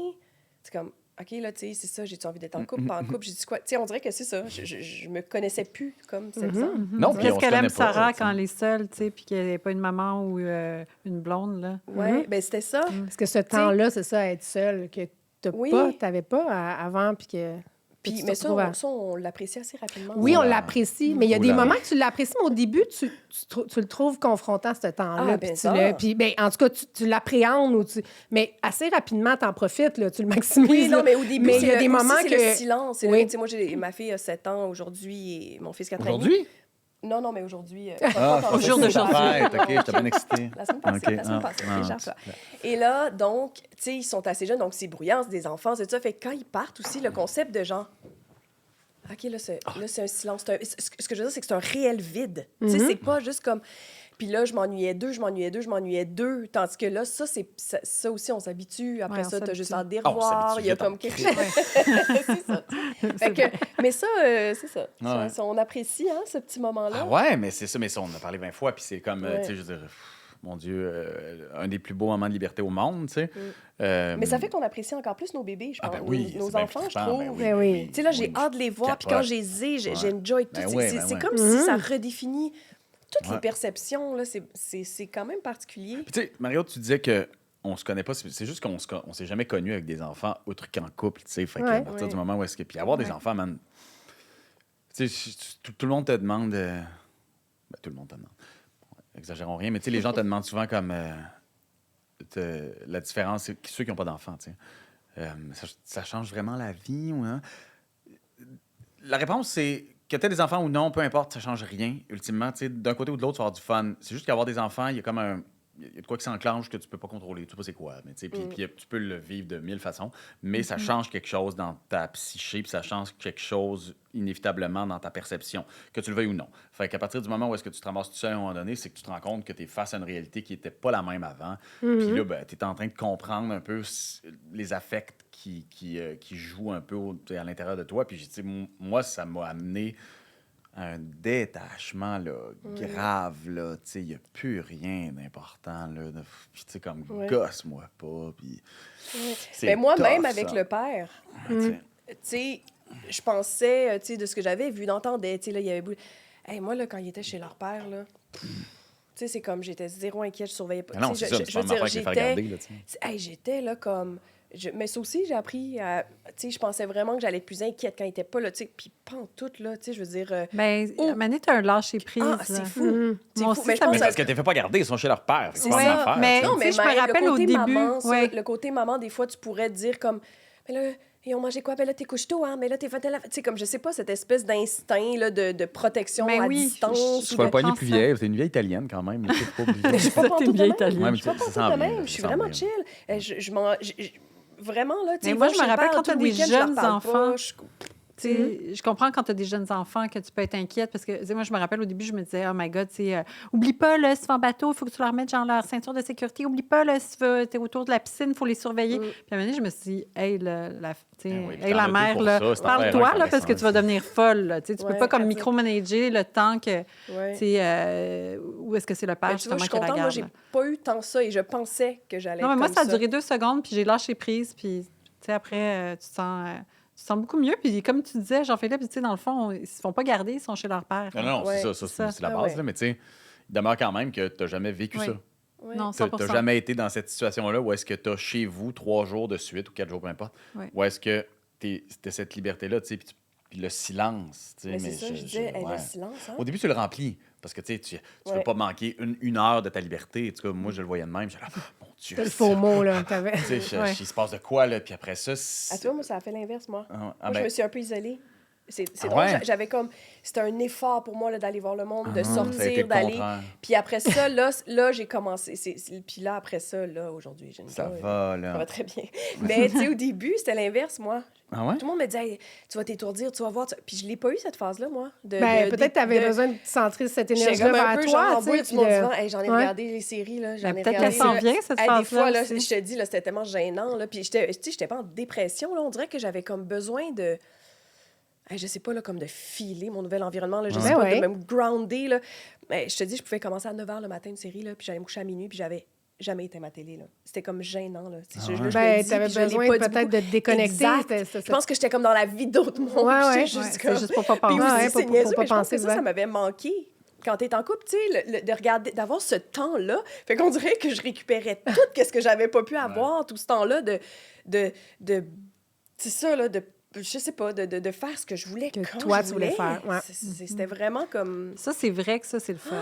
c'est comme... OK, là, tu sais, c'est ça, j'ai-tu envie d'être en couple, pas en couple? J'ai dit quoi? Tu sais, on dirait que c'est ça. Je me connaissais plus comme cette femme. Non, puis on Qu'est-ce se qu'elle connaît aime pas, Sarah tu sais. quand elle est seule, tu sais, puis qu'elle n'est pas une maman ou une blonde, là? Ouais, ben c'était ça. Parce que ce temps-là, c'est ça, être seule, que Oui. t'avais pas avant, puis que... Puis, tu te mais ça, retrouves à- on l'apprécie assez rapidement. Oui, on Oula. l'apprécie, mais il y a des Oula. moments que tu l'apprécies, mais au début, tu le trouves confrontant, ce temps-là. Ah, puis ben tu ça. puis, ben, en tout cas, tu l'appréhendes. Mais assez rapidement, tu en profites, là, tu le maximises. Oui, non, là. mais au début, Mais il y a c'est des aussi, moments c'est que... le silence. Oui. Tu sais, moi, ma fille a 7 ans aujourd'hui et mon fils 4 ans. et demi. Aujourd'hui? Non, mais aujourd'hui. Au jour d'aujourd'hui. OK, j'étais bien excité. La semaine passée, OK, la semaine ah, passée. ah, Déjà, ça. Et là, donc, tu sais, ils sont assez jeunes, donc c'est bruyant, c'est des enfants, c'est ça. Fait que quand ils partent aussi, le concept de genre... OK, là, c'est un silence. Ce que je veux dire, c'est que c'est un réel vide. Tu sais, c'est pas juste comme... Puis là, je m'ennuyais d'eux. Tandis que là, ça aussi, on s'habitue. Après Ouais, on ça, t'as juste s'habitue. hâte des revoir. s'habitue Il y a vite en comme quelque chose. C'est ça. Fait que, mais ça, c'est ça. Ouais. Ça, on apprécie, hein, ce petit moment-là. Ah ouais, mais c'est ça, on en a parlé 20 fois, puis c'est comme, Ouais. tu sais, je veux dire, mon Dieu, un des plus beaux moments de liberté au monde, tu sais. Mais ça fait qu'on apprécie encore plus nos bébés, je pense. Ah ben oui, nos c'est bien enfants, je trippant, trouve. Ben oui. Tu sais, là, j'ai hâte de les voir. Puis quand capote. je les ai, Ouais. j'enjoy tout. Ben C'est ouais, c'est- ben c'est ouais. comme si ça redéfinit toutes Ouais. les perceptions. Là. C'est quand même particulier. Puis tu sais, Mario, tu disais que on se connaît pas, c'est juste qu'on s'est jamais connus avec des enfants outre qu'en couple, tu sais. Fait Ouais. qu'à partir Ouais. du moment où est-ce que... Puis avoir des Ouais. enfants, man... Tu sais, tout le monde te demande... ben, tout le monde te demande. Exagérons rien, mais tu sais, les gens te demandent souvent comme... la différence, c'est ceux qui n'ont pas d'enfants, tu sais. Ça change vraiment la vie ou hein? La réponse, c'est que tu aies des enfants ou non, peu importe, ça change rien, ultimement. Tu sais, d'un côté ou de l'autre, tu vas avoir du fun. C'est juste qu'avoir des enfants, il y a comme y a de quoi qui s'enclenche que tu peux pas contrôler, tu sais pas c'est quoi, mais tu sais, puis tu peux le vivre de 1000 façons, mais ça change quelque chose dans ta psyché, puis ça change quelque chose inévitablement dans ta perception, que tu le veuilles ou non. Fait qu'à partir du moment où est-ce que tu te ramasses tout seul à un moment donné, c'est que tu te rends compte que tu es face à une réalité qui était pas la même avant, puis là, ben, tu es en train de comprendre un peu les affects qui jouent un peu à l'intérieur de toi, puis tu sais, moi, ça m'a amené un détachement là, grave, là, tu sais, il n'y a plus rien d'important, là, puis tu sais, comme gosse-moi pas, puis Mais moi-même, tough, avec ça. le père, Ouais, tu sais, je pensais, tu sais, de ce que j'avais vu, d'entendre, tu sais, là, il y avait... Hey, moi, là, quand il était chez leur père, là, tu sais, c'est comme, j'étais zéro inquiète, je surveillais pas. mais non, Tu sais, c'est ça, c'est pas une affaire qui les fait regarder, là, tu sais. Hey, j'étais là comme... Mais ça aussi, j'ai appris à... Tu sais, je pensais vraiment que j'allais être plus inquiète quand il était pas là, tu sais. Puis pas en tout, là, tu sais, je veux dire... Ben, à un moment donné, t'as un lâcher-prise. Ah, là. c'est fou. C'est Moi fou. aussi, Mais je ça pense Mais me- parce que t'es fait pas garder, ils sont chez leur père, c'est C'est pas la ça, même affaire. mais- tu sais. Non, mais tu sais, je me même, rappelle le au côté début, maman, ça, ouais. le côté maman, des fois, tu pourrais te dire comme... Mais là, ils ont mangé quoi? Ben là, t'es couches tôt, hein? Mais là, t'es fait... Tu sais, comme, je sais pas, cette espèce d'instinct, là, de protection Mais à oui, distance. Tu ou vas de- le poigner pense plus ça. vieille, c'est une vieille italienne quand même, là, c'est pas obligé. Je suis pas T'es pantoute une de vieille même. italienne. Ouais, Je suis pas mais ça pantoute sent de bien, même. ça Je suis sent vraiment bien. chill. Vraiment, là, tu sais, Mais ils moi, vont je me chez le rappelle père, quand tout t'as le des week-end, je leur jeunes parle enfants. pas, Tu sais, je comprends quand tu as des jeunes enfants que tu peux être inquiète parce que, tu sais, moi, je me rappelle au début, je me disais, oh my God, tu sais, oublie pas, là, si tu vas en bateau, il faut que tu leur mettes genre leur ceinture de sécurité. Oublie pas, là, si tu es autour de la piscine, il faut les surveiller. Puis à un moment donné, je me suis dit, hey, tu sais, Ah oui, puis hey, t'en la as deux mère, pour là, ça, c'est parle-toi, affaire là, parce que tu vas intéressante. devenir folle. Là. Tu sais, tu peux Ouais, pas comme à dire. micromanager le temps que, Ouais. tu sais, où est-ce que c'est le père, Mais tu vois, justement, je suis qui la contente. Moi, garde. j'ai là. pas eu tant ça et je pensais que j'allais Non, mais être moi, comme ça a duré 2 secondes, puis j'ai lâché prise, puis, tu sais, après, tu te sens beaucoup mieux. Puis comme tu disais, Jean-Philippe, tu sais, dans le fond, ils se font pas garder, ils sont chez leur père. Non, non, Ouais, c'est ça, c'est ça. c'est la Ah base, ouais. là, mais tu sais, il demeure quand même que tu n'as jamais vécu Oui. ça. Ouais. Non, Tu 100%. n'as jamais été dans cette situation-là où est-ce que tu as chez vous 3 jours de suite ou 4 jours, peu importe, Oui. où est-ce que tu as cette liberté-là, tu sais, puis le silence, tu sais. Mais c'est ça, je disais, hey, ouais. le silence, hein? Au début, tu le remplis, parce que tu sais, tu veux Ouais. pas manquer une heure de ta liberté. En tout cas, moi, je le voyais de même. J'étais là, mon Dieu. T'as le faux mot, là. T'avais... Tu sais, Ouais. il se passe de quoi, là, puis après ça... À toi, moi, ça a fait l'inverse, moi. Ah, Moi, ah, je ben- me suis un peu isolée. C'est Ah drôle, ouais? j'avais comme... C'était un effort pour moi là, d'aller voir le monde, de Ah, ça a été sortir, le d'aller... contraire. Puis après ça, là j'ai commencé... Puis là, après ça, là, aujourd'hui, j'ai une Ça joie, va, Ça là. va très bien. Mais, tu sais, au début, c'était l'inverse, moi. Ah ouais? Tout le monde me disait, hey, tu vas t'étourdir, tu vas voir. Puis je l'ai pas eu, cette phase-là, moi. Ben, peut-être que tu avais besoin de centrer cette J'étais énergie-là comme un vers peu toi, genre en tu bas sais. du puis monde de- vivant. Hey, j'en ai Ouais. regardé les séries, là. J'en ai peut-être regardé. qu'elle s'en vient, cette Hey, phase-là des fois, là, aussi. je te dis, là, c'était tellement gênant, là. Puis, tu sais, j'étais pas en dépression, là. On dirait que j'avais comme besoin de... Hey, je sais pas, là, comme de filer mon nouvel environnement, là. Je sais Ouais. pas, Ouais. de me grounder, là. Mais je te dis, je pouvais commencer à 9 h le matin, une série, là, puis j'allais me coucher à minuit, puis j'avais jamais éteint ma télé, là. C'était comme gênant, là. Tu sais, je le Ben, dis, t'avais puis je l'ai besoin pas dit peut-être beaucoup. de te déconnecter. Exact. Je pense que j'étais comme dans la vie d'autres mondes. Ouais, puis ouais. j'étais Ouais, juste c'est comme... juste pour pas Puis penser. aussi, Ouais, c'est pour niaiseux, pas mais je pense penser que ça souvent. m'avait manqué. Quand t'es en couple, tu sais, de regarder, d'avoir ce temps-là. Fait qu'on dirait que je récupérais tout ce que j'avais pas pu avoir, tout ce temps-là c'est ça, là, je sais pas, de faire ce que je voulais Que quand toi, je tu voulais voulais. faire, ouais. C'était vraiment comme... Ça, c'est vrai que ça, c'est le fun.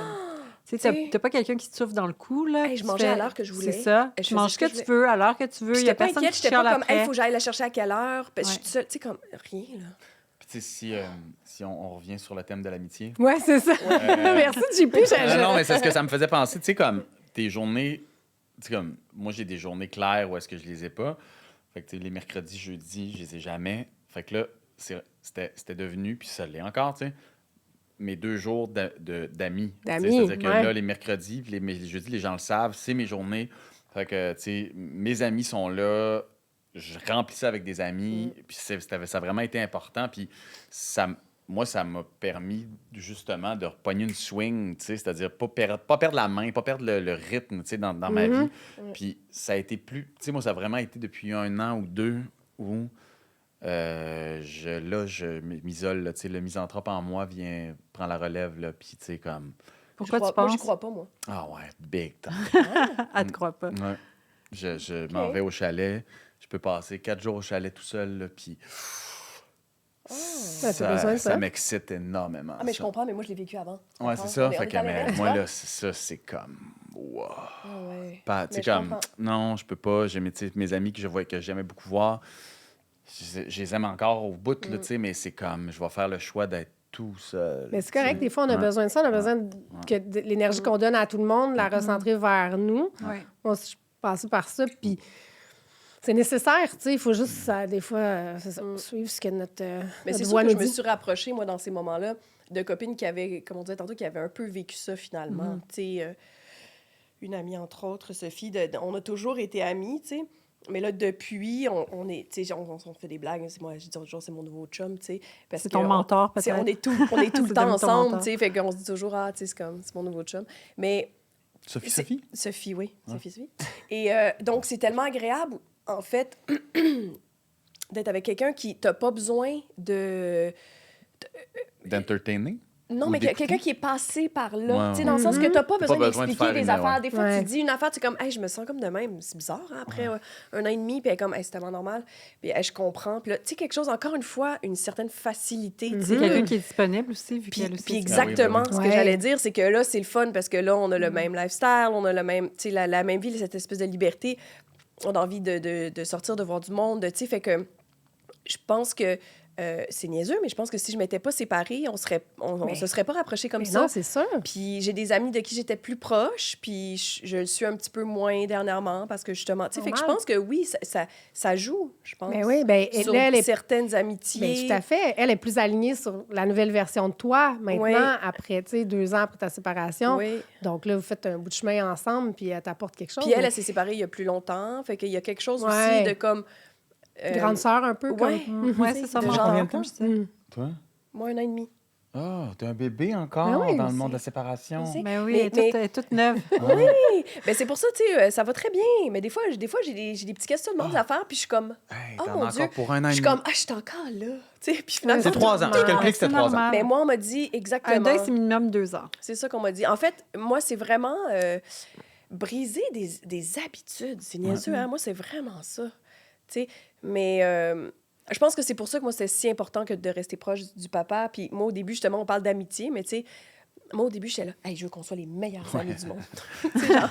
Tu tu sais, sais. t'as pas quelqu'un qui te souffle dans le cou, là. Hey, je Tu mangeais fais- à l'heure que je voulais. C'est ça. Je Tu faisais manges ce ce que que je tu veux, à l'heure que tu veux. Puis Il y a j'étais pas personne inquiète, qui j'étais chiale pas comme, après. il faut que j'aille la chercher à quelle heure. Puis je suis Ouais. toute seule, tu sais, comme rien, là. Puis tu sais, si on revient sur le thème de l'amitié... Ouais, c'est ça. Merci, JP. Non, mais c'est ce que ça me faisait penser. Tu sais, comme tes journées, tu sais, comme moi, j'ai des journées claires où est-ce que je les ai pas. Fait que tu sais, les mercredis, jeudis, je les ai jamais. Fait que là, c'était devenu, puis ça l'est encore, tu sais, mes 2 jours d'amis. D'amis, C'est-à-dire que ouais. là, les mercredis, puis les jeudis, les gens le savent, c'est mes journées. Fait que, tu sais, mes amis sont là. Je remplis ça avec des amis. Puis ça a vraiment été important. Puis moi, ça m'a permis justement de repogner une swing, tu sais, c'est-à-dire pas perdre la main, pas perdre le rythme, tu sais, dans ma vie. Puis ça a été plus... Tu sais, moi, ça a vraiment été depuis 1 an ou 2 où je m'isole, là, tu sais, le misanthrope en moi prend la relève, là, puis tu sais, comme... Pourquoi tu Moi, j'y penses? crois pas, moi. Ah ouais, big time. Elle te croit pas. Ouais. Je m'en vais au chalet. Je peux passer 4 jours au chalet tout seul, là, puis t'as besoin de ça. ça m'excite énormément. Ah, mais je ça. comprends, mais moi, je l'ai vécu avant. Tu Ouais, comprends? c'est ça. On Fait est que à mais l'inverse, moi, tu là, ça, c'est comme... Wow. vois. Ah, ouais. Pas, tu sais, Mais je comme... comprends. Non, je peux pas. J'ai mes amis que j'aimais beaucoup voir. Je les aime encore au bout, là, tu sais, mais c'est comme... Je vais faire le choix d'être tout seul. Mais c'est correct, des fois, on a Ouais. besoin de ça. On a besoin que l'énergie qu'on donne à tout le monde, la recentrer vers nous. Ouais. Moi, je suis passée par ça, puis c'est nécessaire, tu sais. Il faut juste, des fois, c'est ça, suivre ce que notre Mais notre c'est sûr voix que nous je me dit. suis rapprochée, moi, dans ces moments-là, de copines qui avaient, comme on disait tantôt, qui avaient un peu vécu ça finalement. Tu sais, une amie, entre autres, Sophie, on a toujours été amies, tu sais. Mais là, depuis, on est, tu sais, on fait des blagues. C'est moi, je dis toujours, c'est mon nouveau chum, tu sais. parce C'est que ton mentor, tu sais, peut-être. on est tout le C'est temps devenu ton ensemble, mentor. tu sais. Fait qu'on se dit toujours, tu sais, c'est mon nouveau chum. Mais Sophie? Sophie, oui. Sophie. Et donc, c'est tellement agréable, en fait, d'être avec quelqu'un qui t'a pas besoin de... D'entertainer? Non, Ou mais d'écouter? quelqu'un qui est passé par là. Ouais, Tu sais, dans le sens que t'as pas besoin besoin de d'expliquer faire des une- affaires. ouais. Des fois, Ouais. tu dis une affaire, tu es comme, hey, je me sens comme de même. C'est bizarre, hein, après un an et demi, puis elle est comme, hey, c'est tellement normal. Puis hey, je comprends. Puis là, tu sais, quelque chose, encore une fois, une certaine facilité. tu sais, C'est que- quelqu'un qui est disponible aussi, vu Puis, qu'elle aussi. puis est exactement, Ben oui, ce que Ouais. j'allais dire, c'est que là, c'est le fun parce que là, on a le même lifestyle, on a le même, tu sais, la même vie, cette espèce de liberté. On a envie de sortir, de voir du monde, tu sais, fait que je pense que c'est niaiseux, mais je pense que si je m'étais pas séparée, on se serait pas rapprochés comme Mais ça. non, c'est sûr. Puis j'ai des amis de qui j'étais plus proche, puis je le suis un petit peu moins dernièrement parce que justement, tu sais, fait que je Normal. pense que oui, ça joue, je pense. Mais oui, bien, sur là, elle est certaines bien, amitiés. tout à fait. Elle est plus alignée sur la nouvelle version de toi maintenant, Oui. après, tu sais, 2 ans après ta séparation. Oui. Donc là, vous faites un bout de chemin ensemble, puis elle t'apporte quelque chose. Puis elle s'est séparée il y a plus longtemps, fait qu'il y a quelque chose Ouais. aussi de comme Grande sœur un peu, ouais. comme... Oui, c'est ça, De mon genre, genre, combien de comme temps? je disais. Toi? Moi, 1 an et demi. Ah, t'es un bébé encore Ben oui, dans le c'est- monde de la séparation. Je sais. Mais oui, Mais- elle est toute neuve. Oui, ben c'est pour ça, tu sais, ça va très bien. Mais des fois j'ai des petits questionnements à faire, puis je suis comme, Hey, oh t'en as mon encore Dieu. pour un an Je et suis demi. comme, je suis encore là. Tu sais, puis finalement, C'est 3 ans. Je calcule que c'était C'est 3 ans. normal. mais moi, on m'a dit Un exactement. deuil, c'est minimum 2 ans. C'est ça qu'on m'a dit. En fait, moi, c'est vraiment briser des habitudes. C'est niaiseux, hein? Moi, c'est vraiment ça. Tu sais, mais je pense que c'est pour ça que moi, c'était si important que de rester proche du papa. Puis moi, au début, justement, on parle d'amitié, mais tu sais, moi, au début, j'étais là, hey, je veux qu'on soit les meilleurs amis du monde. Tu sais, genre,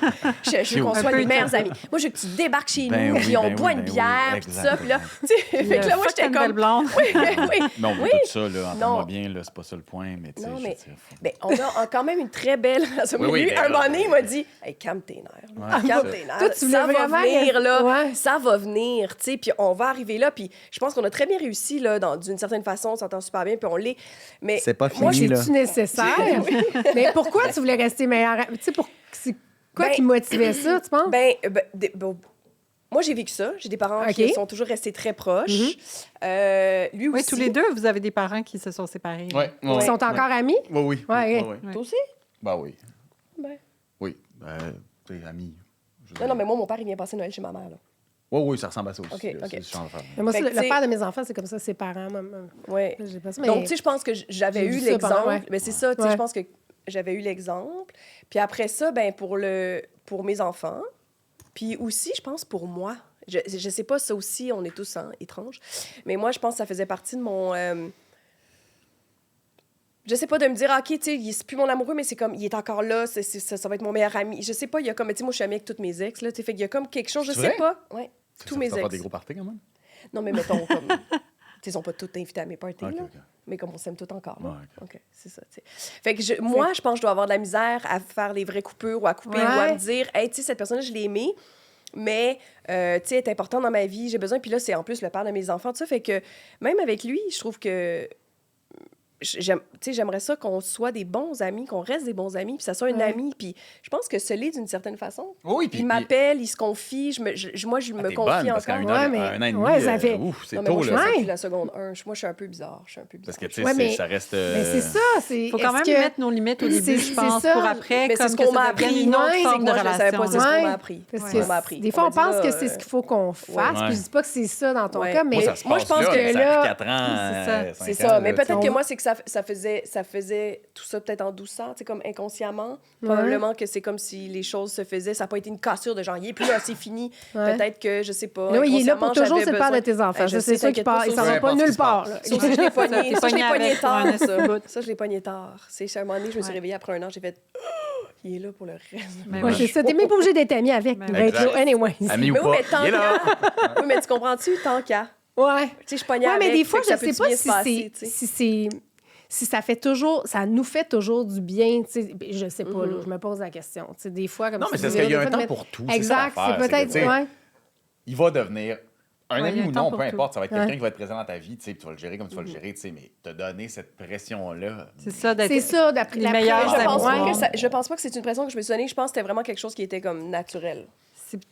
je veux qu'on Un soit peu les meilleurs ça. amis. Moi, je veux que tu débarques chez Ben nous, oui, puis on ben boit oui, une ben oui, bière, puis ça. Puis là, tu sais, fait que là, moi, j'étais Fuck, une belle comme. blonde. Oui, oui. Mais on veut Oui. tout ça, là. Non. Entends-moi bien, là, c'est pas ça le point, mais tu sais, Non, je mais- veux dire, faut- Ben, on a quand même une très belle relation. Oui, oui, Lui, ben un là, moment donné, il ben- m'a dit, hey, calme tes nerfs. là. Ouais, Calme c'est tes nerfs. Toi, tu voulais Ça va vraiment venir, là. Ouais. Ça va venir, tu sais. Puis on va arriver là. Puis je pense qu'on a très bien réussi, là, d'une certaine façon. On s'entend super bien, puis on l'est. Mais C'est pas Moi, fini, là. c'est-tu nécessaire? Mais pourquoi tu voulais rester meilleure amie? Tu sais, c'est quoi Ben, qui motivait ça, tu penses? bon, moi, j'ai vécu ça. J'ai des parents OK. qui sont toujours restés très proches. Lui aussi. Oui, tous les deux, vous avez des parents qui se sont séparés. Ouais, Ils ouais, sont ouais. encore amis? Oui, oui. Ouais, oui, oui. Toi aussi? Ben oui. Ben. Oui. T'es ami. Non, mais moi, mon père, il vient passer Noël chez ma mère, là. Oui, oui, ça ressemble à ça aussi. OK, là. OK. C'est ce genre d'affaire. Mais moi, Fait aussi, que, le tu sais- père de mes enfants, c'est comme ça, ses parents. Ouais. J'ai pas ça, mais... Donc, tu sais, je pense que j'avais J'ai eu vu ça pendant, l'exemple. ouais. Mais c'est ça, tu sais, Ouais. je pense que j'avais eu l'exemple. Puis après ça, ben pour mes enfants, puis aussi, je pense, pour moi. Je sais pas, ça aussi, on est tous étranges. Mais moi, je pense que ça faisait partie de mon... je sais pas, de me dire, OK, tu sais, c'est plus mon amoureux, mais c'est comme, il est encore là, ça va être mon meilleur ami. Je sais pas, il y a comme, tu sais, moi, je suis amie avec tous mes ex, là, tu sais, fait qu'il y a comme quelque chose, je C'est sais vrai? pas. Ouais, tous mes Ça va faire ex. des gros parties, quand même. Non, mais mettons, comme... tu sais, ils sont pas tous invités à mes parties, OK, là. OK. Mais comme on s'aime tout encore, là. Ouais, OK, c'est ça, tu sais. Fait que moi, je pense que je dois avoir de la misère à faire les vraies coupures ou à couper ou à Ouais. me dire, hey, tu sais, cette personne-là, je l'ai aimée, mais, tu sais, elle est importante dans ma vie, j'ai besoin. Puis là, c'est en plus le père de mes enfants, tout ça. Fait que même avec lui, je trouve que j'aimerais ça qu'on soit des bons amis, qu'on reste des bons amis, puis ça soit une Ouais. amie. Puis je pense que ce l'est d'une certaine façon. Oui, puis Il m'appelle, il se confie, moi, je me t'es confie bonne, parce qu'à encore. un Ouais, mais- an et demi, ouais, ça fait- ouf, c'est Non, mais tôt, moi, je fais là. ça Ouais. depuis la seconde 1. Moi, je suis un peu bizarre. Parce que, tu sais, Ouais, mais- ça reste... Mais c'est ça, c'est... Il faut quand est-ce même que- mettre nos limites au début, C'est- je pense, c'est ça. pour après, Mais c'est comme ce que qu'on ça m'a devienne appris. une autre Ouais, c'est forme que de moi, je le savais pas, relation. c'est ce qu'on Ouais. m'a appris. Parce On que m'a appris. des fois, On on m'a dit, pense là, que c'est ce qu'il faut qu'on fasse, Ouais. puis je dis pas que c'est ça dans ton Ouais. cas, mais... Moi, ça se moi, passe je pense là, que mais ça là- fait 4 ans, c'est ça. 5 C'est ans, ça, mais là, peut-être tu que sais. moi, c'est que ça faisait tout ça peut-être en douceur, tu sais, comme inconsciemment. Ouais. Probablement que c'est comme si les choses se faisaient. Ça n'a pas été une cassure de genre, il est plus là, c'est fini. Ouais. Peut-être que, je sais pas. Non, il est là pour inconsciemment, toujours, j'avais c'est le père de besoin- tes enfants. Hey, je Ça, c'est sais, sûr qu'il t'inquiète pas, part, il ça, s'en Peu va pas importe ce qui nulle se part. passe. là. Ça, je l'ai pogné, T'es ça, je l'ai pogné pogné avec pour tard, un ça. petit bout. Ça, je l'ai pogné tard. C'est à un moment donné, je me suis Ouais. réveillée après un an, j'ai fait oh, il est là pour le reste. Mais Ouais, oui. c'est ça. T'es même pas obligé d'être ami avec. Ben Il oui. va être là Exact. anyway. Ami ou Mais oui, pas, mais tant il est là. qu'à. Oui, mais tu comprends-tu, tant qu'à. Ouais. Tu sais, je pognais Ouais, mais avec, des fois, fait que je ça sais peut-tu pas bien se passer, tu sais. si c'est... si ça nous fait toujours du bien, tu sais, je sais pas, là, je me pose la question. Tu sais, des fois, comme Non, mais c'est parce qu'il y a un temps pour tout. Exact, c'est peut-être, ouais. Il va devenir un ami ou non, peu importe, ça va être quelqu'un Ouais. qui va être présent dans ta vie, tu sais, puis tu vas le gérer comme tu vas le gérer, tu sais, mais te donner cette pression-là. C'est ça, d'être C'est ça, d'après les meilleurs Je pense, amis. pas je pense pas que c'est une pression que je me suis donnée. Je pense que c'était vraiment quelque chose qui était comme naturel.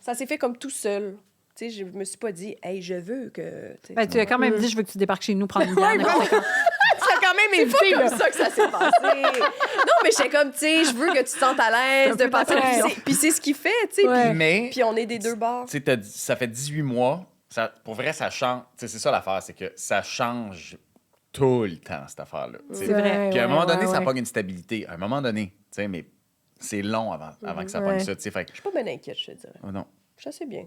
Ça s'est fait comme tout seul. Tu sais, je me suis pas dit, hey, je veux que. Ben, tu as quand même dit, je veux que tu débarques chez nous prendre une bière. n'importe quand. Ça a quand même C'est évité, pas là. comme ça que ça s'est passé. Non, mais j'étais comme, tu sais, je veux que tu te sentes à l'aise de passer. Puis c'est ce qu'il fait, tu sais. Ouais. Mais, Puis on est des deux bords. tu sais, ça fait 18 mois, pour vrai, ça change. Tu sais, c'est ça l'affaire, c'est que ça change tout le temps, cette affaire-là. tu sais. C'est vrai. Puis à un moment donné, ça ouais. pogne une stabilité. À un moment donné, tu sais, mais c'est long avant que ça pogne ça, tu sais. Fait que, Je suis pas bien inquiète, je te dirais. oh non. Je suis assez bien.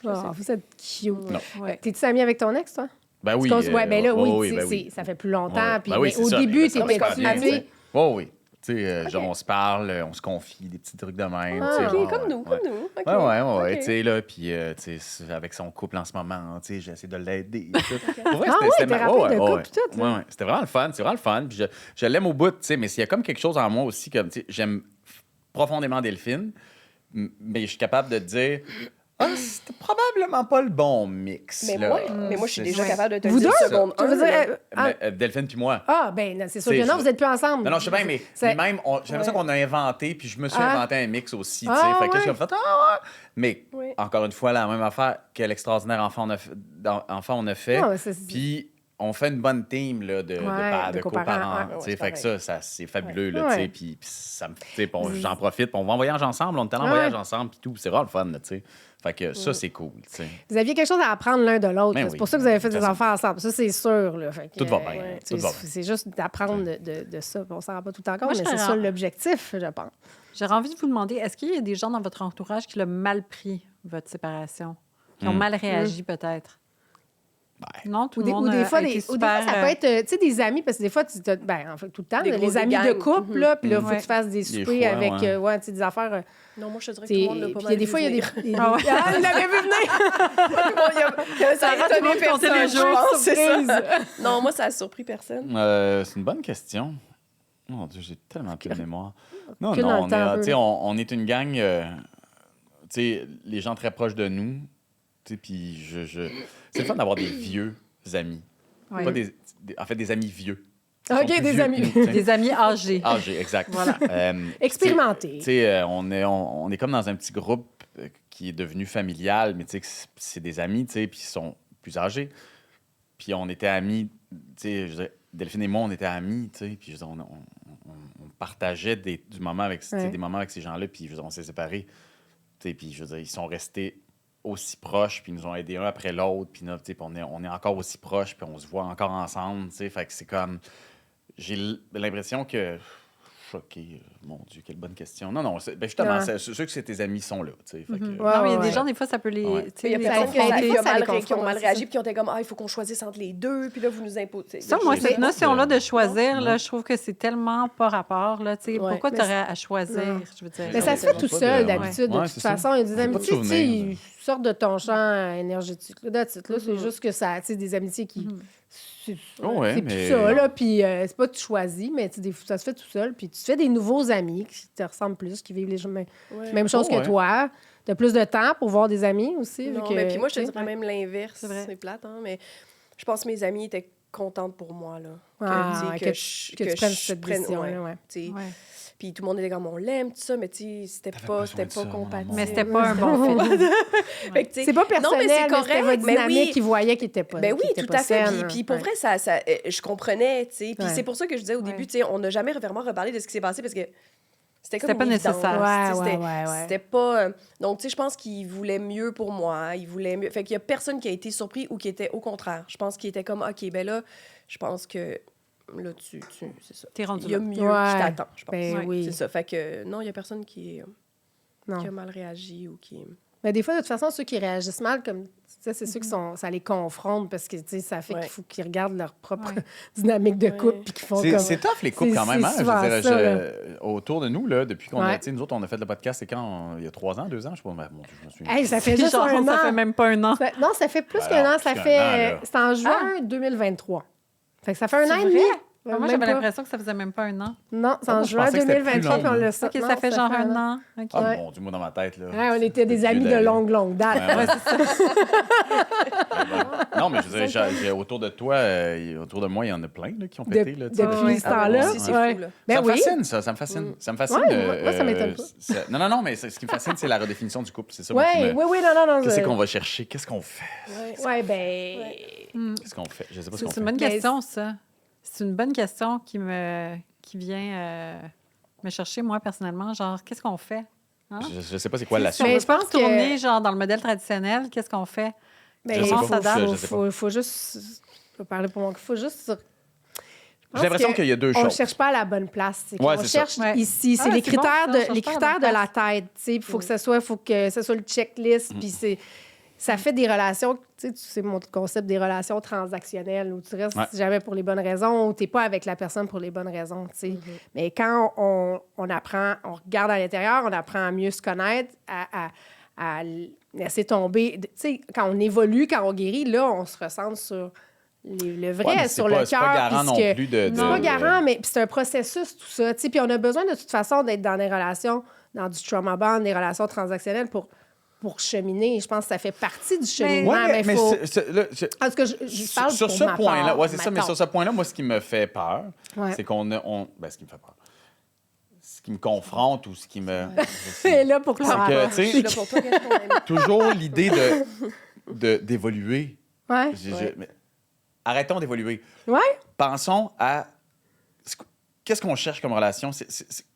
Ah, vous êtes cute. Non. Ouais. T'es-tu amie avec ton ex, toi? Ben oui. Ouais, ben là, oui, ben tu sais, ça fait plus longtemps. Ouais. Puis Ben oui, mais c'est au ça, début, mais ça va t'étais super bien, tu habituée. sais. Oh oui. Tu sais, genre, on se parle, on se confie, des petits trucs de même. Ah, tu sais, OK, ouais, comme nous, ouais. comme nous. OK. Ouais, OK. tu sais, là, puis, tu sais, avec son couple en ce moment, tu sais, j'essaie de l'aider. et tout. Pour vrai, Ah ouais, c'était thérapie de couple, tout, là. Ouais, c'était vraiment le fun, c'est vraiment le fun. Puis je l'aime au bout, tu sais, mais s'il y a comme quelque chose en moi aussi, comme, tu sais, j'aime profondément Delphine, mais je suis capable de dire, c'était probablement pas le bon mix. Mais là. moi, je suis C'est déjà ça. capable de te Vous dire deux? seconde Tu veux 1. dire, Delphine puis moi. ben, non, c'est sûr C'est que non, juste- vous n'êtes plus ensemble. Non, non, je sais bien, mais C'est- même, j'ai l'impression qu'on a inventé, puis je me suis Ah. inventé un mix aussi, tu sais. Ah, Fait que là, je ouais. suis comme fait, ah, ouais. Mais, Oui. encore une fois, la même affaire que l'extraordinaire enfant on a fait. Ah, ouais, c'est- Puis, on fait une bonne team là, de de coparents. coparents, tu ouais, sais, c'est fait que ça, c'est fabuleux, là, Ouais. tu sais. Puis ça me, tu sais, j'en profite. Puis on va en voyage ensemble, on est allé en Ouais. voyage ensemble, puis tout. C'est vraiment le fun, là, tu sais. Fait que ça, c'est cool, tu sais. Vous aviez quelque chose à apprendre l'un de l'autre. Ben là. C'est oui, pour ça que vous avez fait de des toute enfants ensemble. Ça, c'est sûr. Là. Fait que, Tout va bien, tu sais, tout va bien. c'est juste d'apprendre de ça. On s'en rend pas tout le temps compte, Moi, mais je c'est serais ça en- l'objectif, je pense. J'aurais envie de vous demander, est-ce qu'il y a des gens dans votre entourage qui l'ont mal pris, votre séparation? Qui ont mal réagi, peut-être? Non, tout Ou le des, monde ou des a fois, été ou des fois, super, ça peut être, tu sais, des amis, parce que des fois, en fait, tout le temps, Des là, gros les amis de gangs. couple, là, puis là, il faut Ouais. que tu fasses des soupers fois, avec, ouais. ouais, tu sais, des affaires. Non, moi, je te dirais que t'sais, tout le monde l'a pas puis mal des fois, il y a des. vu des- Ah ouais. Ah, il l'avait vu venir! Ça a rend tout le étonné monde compter personne, les je jours, pense, c'est ça. surprise. Non, moi, ça a surpris personne. C'est une bonne question. Mon Dieu, j'ai tellement plus de mémoire. Non, Que dans non, le temps, un peu. tu sais, on est une gang, tu sais, les gens très proches de nous, tu sais, puis c'est le fun d'avoir des vieux amis. Ouais. Pas en fait, des amis vieux. Ils OK, sont plus des vieux amis. que nous, tu sais. Des amis âgés. Âgés, exact. Voilà. Expérimenté. Tu sais, on est comme dans un petit groupe qui est devenu familial, mais tu sais, que c'est des amis, tu sais, puis ils sont plus âgés. Puis on était amis, tu sais, je veux dire, Delphine et moi, on était amis, tu sais, puis je veux dire, on partageait du moment avec, tu sais, Ouais. des moments avec ces gens-là, puis je veux dire, on s'est séparés. Tu sais, puis je veux dire, ils sont restés aussi proches, puis ils nous ont aidés un après l'autre, puis tu sais, puis on est encore aussi proches, puis on se voit encore ensemble, tu sais, fait que c'est comme... J'ai l'impression que... Choqué, mon Dieu, quelle bonne question. Non, justement, Ouais. c'est sûr que ces amis sont là, tu sais, fait que... Ouais, non, mais il y a ouais. des gens, des fois, ça peut les. Ouais. tu sais, Il y a les personne confronter. qui Des fois, ça les qui ont confronte, mal c'est réagi ça. puis qui ont été comme il faut qu'on choisisse entre les deux puis là vous nous imposez. Ça, moi, J'ai cette pas notion-là de- de choisir, Non. là, je trouve que c'est tellement pas rapport. Là, tu sais. Ouais. Pourquoi Mais tu aurais à choisir? Non. Je veux dire. Mais ça se J'ai fait tout pas seul, de- d'habitude. ouais. De Ouais, toute c'est ça. façon, il y a des J'ai pas de amitiés, tu sais, souvenir, ils sortent de ton champ énergétique. Là, that's it, là. C'est juste que ça, tu sais, des amitiés qui... C'est Oh ouais, c'est mais- plus ça, là. Puis c'est pas que tu choisis, mais tu sais, ça se fait tout seul. Puis tu te fais des nouveaux amis qui te ressemblent plus, qui vivent les mêmes choses Oh, que ouais. toi. Tu as plus de temps pour voir des amis aussi. vu Non, que, mais puis moi je te tu sais, dirais même l'inverse, C'est vrai. c'est plate hein, mais je pense que mes amis étaient contentes pour moi là. Ah, tu sais, que tu prennes cette décision-là, ouais. tu sais. Ouais. Puis tout le monde était comme on l'aime tout ça mais tu sais c'était T'avais pas besoin de ça, compatible. mon Mais c'était pas un bon fit. Fait que, tu sais, C'est pas non, personnel, mais c'est mais correct, c'était votre mais dynamique oui. qui voyait qui était pas Ben qui oui, était tout pas à fait. saine. Puis pour Ouais. vrai, je comprenais, tu sais. Puis Ouais. c'est pour ça que je disais au début, Ouais. tu sais, on n'a jamais vraiment reparlé de ce qui s'est passé parce que c'était comme C'était pas une évidence, nécessaire. tu sais, Ouais, c'était- ouais. C'était pas... Donc, tu sais, je pense qu'il voulait mieux pour moi. Il voulait mieux... Fait qu'il y a personne qui a été surpris ou qui était au contraire. Je pense qu'il était comme, OK, ben là, je pense que... Là, c'est ça. T'es rendu Il y a là. mieux Ouais. qui t'attend, je pense. Ben Ouais. oui. C'est ça. Fait que non, il y a personne qui Non. a mal réagi ou qui... Mais des fois, de toute façon, ceux qui réagissent mal, comme tu sais, c'est ceux qui sont, ça les confronte parce que tu sais, ça fait Ouais. qu'il faut qu'ils regardent leur propre Ouais. dynamique de Ouais. couple puis qu'ils font C'est comme... c'est tough, les couples, C'est- quand même. c'est Hein? Je souvent veux dire, ça, là. autour de nous, là, depuis qu'on a... Ouais. Tu sais, nous autres, on a fait le podcast, c'est quand? Il y a 3 ans, 2 ans? Je sais pas. Mon Dieu, je me souviens. Hey, ça fait Puis juste genre, un ça fait an. même pas un an. Non, ça fait plus Ben qu'un non, an. Ça plus fait... qu'un an, là. c'est en juin 2023. Fait que ça fait un C'est an et vrai? demi. Moi, Même j'avais pas. l'impression que ça faisait même pas un an. Non, c'est Ah, en moi, je juin pensais que c'était plus 2023, puis on long. l'a OK, sorti. ça fait genre un an. OK. Ah, Ouais. mon Dieu, moi, dans ma tête, là. Ouais, on était des Depuis amis de d'aller. longue date. Ouais, non, mais je veux dire, autour de toi, autour de moi, il y en a plein là, qui ont pété. Là, tu sais. Depuis ce Ah, temps-là. moi aussi, c'est ouais. fou, là. Ben Ça me oui. fascine, ça me fascine. Ça me fascine. Ouais, moi, ça m'étonne pas. Non, mais ce qui me fascine, c'est la redéfinition du couple. C'est ça. Oui, non. Qu'est-ce qu'on va chercher? Qu'est-ce qu'on fait? Ouais, ben. Qu'est-ce qu'on fait? Je sais pas ce qu'on C'est fait. une bonne Mais question, ça. C'est une bonne question qui vient me chercher, moi, personnellement. Genre, qu'est-ce qu'on fait? Hein? Je sais pas c'est quoi la Si on suite. Mais veut je pas pense que- retourner, genre, dans le modèle traditionnel, qu'est-ce qu'on fait? Ben, Je sais Comment pas. ça date? Je sais pas. Faut juste. Je vais parler pour moi. Faut juste. J'ai l'impression qu'il y a deux On ne choses. cherche pas à la bonne place. C'est Ouais, qu'on c'est ça. cherche Ouais. ici. C'est Ah, les c'est bon, critères, ça, on de, cherche les pas à la critères bonne de la tête. Il faut que ce soit le checklist. Puis ça fait des relations. C'est mon concept des relations transactionnelles où tu restes jamais pour les bonnes raisons ou tu n'es pas avec la personne pour les bonnes raisons. Mais quand on apprend, on regarde à l'intérieur, on apprend à mieux se connaître, à laisser tomber. Quand on évolue, quand on guérit, là, on se recentre sur le vrai, Ouais, mais sur c'est le pas- c'est pas cœur. garant non puisque- plus de- C'est pas garant, mais puis c'est un processus, tout ça. Puis on a besoin de toute façon d'être dans des relations, dans du trauma bond, des relations transactionnelles pour cheminer. Je pense que ça fait partie du cheminement. Ouais, mais faut... là, En tout cas, je parle sur pour ce ma point-là, part, ouais, c'est ça, mais mettons. sur ce point-là, moi, ce qui me fait peur, Ouais. c'est qu'on ce qui me fait peur, ce qui me confronte ou ce qui me... C'est là pour C'est toi. que, tu Je suis sais, là pour toi, qu'est-ce qu'on aime? toujours l'idée d'évoluer. Ouais. Mais arrêtons d'évoluer. Ouais. Pensons à qu'est-ce qu'on cherche comme relation.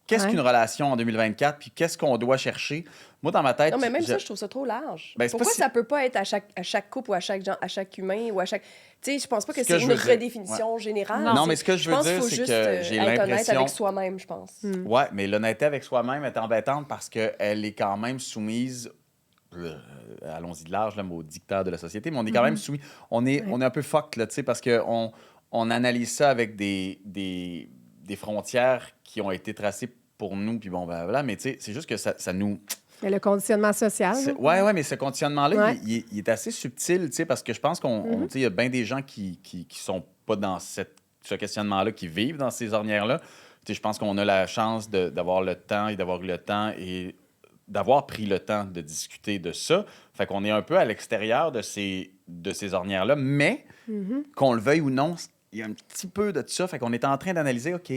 Qu'est-ce Ouais. qu'une relation en 2024, puis qu'est-ce qu'on doit chercher. Moi, dans ma tête... Non, mais même ça, je trouve ça trop large. Ben, c'est Pourquoi pas si- ça peut pas être à chaque couple ou à chaque humain ou à chaque... Tu sais, je pense pas que Ce que c'est je une veux dire- redéfinition générale. Non, mais ce que je veux pense dire, qu'il faut c'est juste, que j'ai être honnête l'impression... avec soi-même, je pense. Ouais, mais l'honnêteté avec soi-même est embêtante parce qu'elle est quand même soumise, allons-y de large, là, mais au dictat de la société, mais on est quand même soumis. On est un peu fucked, là, tu sais, parce qu'on analyse ça avec des frontières qui ont été tracées pour nous, puis bon, ben voilà, mais tu sais, c'est juste que ça nous... Mais le conditionnement social. là. Ouais, mais ce conditionnement-là, Ouais. il est assez subtil, tu sais, parce que je pense tu sais, il y a bien des gens qui sont pas dans ce questionnement-là, qui vivent dans ces ornières-là. Tu sais, je pense qu'on a la chance d'avoir le temps et d'avoir eu le temps et d'avoir pris le temps de discuter de ça. Fait qu'on est un peu à l'extérieur de ces ornières-là, mais qu'on le veuille ou non, il y a un petit peu de ça. Fait qu'on est en train d'analyser, OK,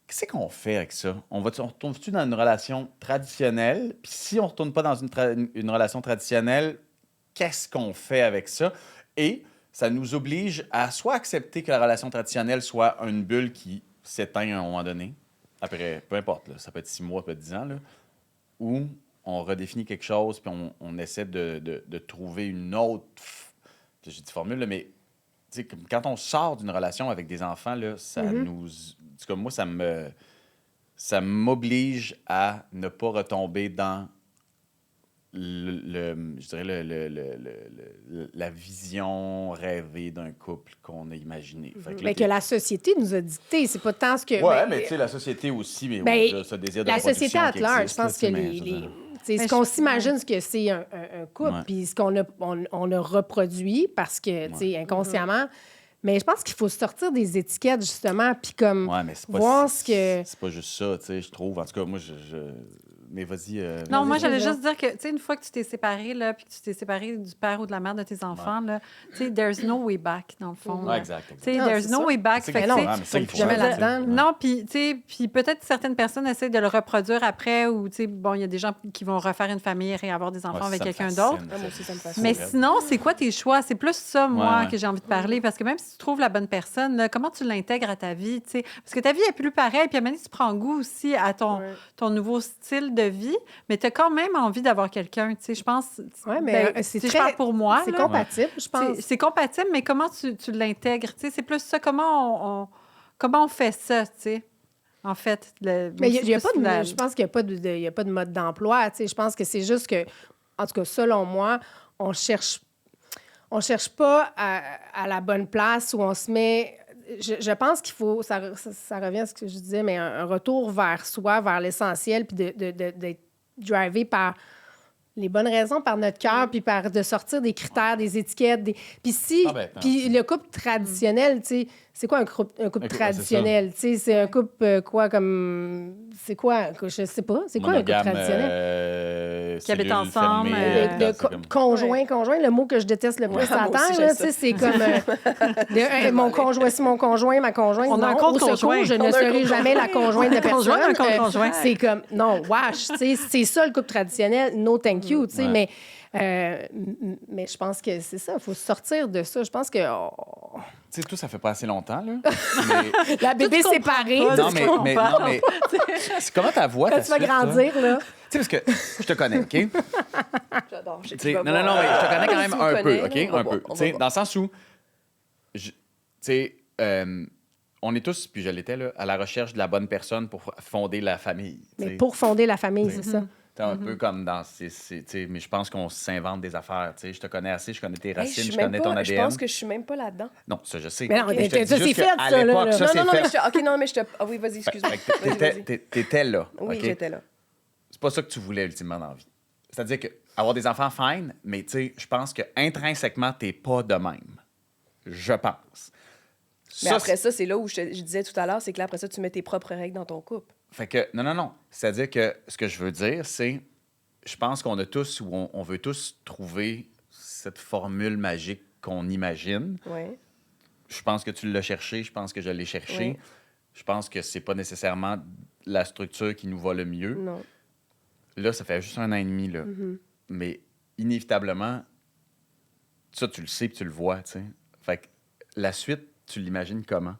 qu'est-ce qu'on fait avec ça? On retourne-tu dans une relation traditionnelle? Puis si on ne retourne pas dans une relation traditionnelle, qu'est-ce qu'on fait avec ça? Et ça nous oblige à soit accepter que la relation traditionnelle soit une bulle qui s'éteint à un moment donné, après, peu importe, là, ça peut être 6 mois, ça peut être 10 ans, là, ou on redéfinit quelque chose, puis on essaie de trouver une autre... J'ai dit formule, là, mais tu sais, quand on sort d'une relation avec des enfants, là, ça nous... En tout cas, moi, ça m'oblige à ne pas retomber dans je dirais la vision rêvée d'un couple qu'on a imaginé. Fait que là, Mais que la société nous a dicté. C'est pas tant ce que. Ouais, mais tu sais, la société aussi, mais Ben, ouais, ce désir de la reproduction société à qui large, je existe, pense là, que tu sais, mais je veux dire- ce qu'on s'imagine ce que c'est un couple, Ouais. puis ce qu'on a reproduit parce que, tu sais, inconsciemment. Mais je pense qu'il faut sortir des étiquettes, justement, puis comme Ouais, mais c'est pas, voir ce que... c'est pas juste ça, tu sais, je trouve. En tout cas, moi, mais vas-y. Non, vas-y. moi, j'allais déjà. juste dire que, tu sais, une fois que tu t'es séparé, là, puis que tu t'es séparé du père ou de la mère de tes enfants, là, tu sais, there's no way back, dans le fond. Ouais, là. exact. Tu sais, Non, there's c'est no ça. way back. C'est Fait que, qu'il faut, tu sais, hein, mais ça, il faut jamais faire, tu sais. là-dedans. non, puis, tu sais, puis peut-être certaines personnes essaient de le reproduire après ou, tu sais, bon, il y a des gens qui vont refaire une famille et avoir des enfants Ouais, avec ça me quelqu'un fascine, d'autre. Ah, moi aussi, ça me fascine. Mais Faut sinon, c'est quoi tes choix? C'est plus ça, moi, Ouais. que j'ai envie de parler. Parce que même si tu trouves la bonne personne, là, comment tu l'intègres à ta vie? Tu sais? Parce que ta vie n'est plus pareille. Puis à un moment donné, tu prends goût aussi à ton nouveau style de vie. Mais tu as quand même envie d'avoir quelqu'un. Tu sais, je pense. Ouais, mais ben, c'est tu sais, très... je parle pour moi. C'est là. compatible, je pense. C'est compatible, mais comment tu l'intègres? Tu sais, c'est plus ça. Comment on fait ça, tu sais? En fait, Mais il y a pas de, je pense qu'il n'y a pas de mode d'emploi. Tu sais. Je pense que c'est juste que, en tout cas, selon moi, on cherche pas à la bonne place où on se met. Je pense qu'il faut, ça revient à ce que je disais, mais un retour vers soi, vers l'essentiel, puis d'être drivé par les bonnes raisons par notre cœur, puis par de sortir des critères, des étiquettes. Puis si... Puis le couple traditionnel, tu sais, c'est quoi un couple traditionnel? Tu sais, c'est un couple quoi comme... C'est quoi? Je sais pas. C'est quoi un couple traditionnel? Qui habitent ensemble. Conjoint. Le mot que je déteste le plus à la terre, tu sais, c'est comme... mon conjoint, c'est mon conjoint, ma conjointe. On a un compte conjoint. Je ne serai jamais la conjointe de personne. Un compte conjoint. C'est comme... Non, wesh, tu sais, c'est ça le couple traditionnel. No thank you, tu sais, mais je pense que c'est ça. Il faut sortir de ça. Je pense que... Tu sais, tout, ça fait pas assez longtemps, là. Mais... La bébé séparée. Non, mais c'est comment ta voix, tu vas grandir, là. Tu sais, parce que je te connais, OK? J'adore. Mais je te connais quand même un peu, OK? Un peu. Tu sais, dans le sens où, tu sais, on est tous, puis je l'étais, là, à la recherche de la bonne personne pour fonder la famille. Mais pour fonder la famille, c'est ça. Un peu comme dans... mais je pense qu'on s'invente des affaires. T'sais. Je te connais assez, je connais tes racines, je connais ton ADN. Je pense que je suis même pas là-dedans. Non, ça, je sais. Mais non, okay. ça, c'est fait, ça, là. Non, mais je te... Ah oui, vas-y, excuse-moi. T'étais là. Oui, okay? j'étais là. C'est pas ça que tu voulais, ultimement, dans la vie. C'est-à-dire que avoir des enfants, fine, mais tu sais, je pense que intrinsèquement, t'es pas de même. Je pense. Mais après ça, c'est là où je disais tout à l'heure, c'est que là, après ça, tu mets tes propres règles dans ton couple. Fait que, non. C'est-à-dire que ce que je veux dire, c'est, je pense qu'on a tous, ou on veut tous trouver cette formule magique qu'on imagine. Oui. Je pense que tu l'as cherché, je pense que je l'ai cherché. Oui. Je pense que c'est pas nécessairement la structure qui nous va le mieux. Non. Là, ça fait juste 1 an et demi, là. Mm-hmm. Mais inévitablement, ça, tu le sais puis tu le vois, tu sais. Fait que la suite, tu l'imagines comment?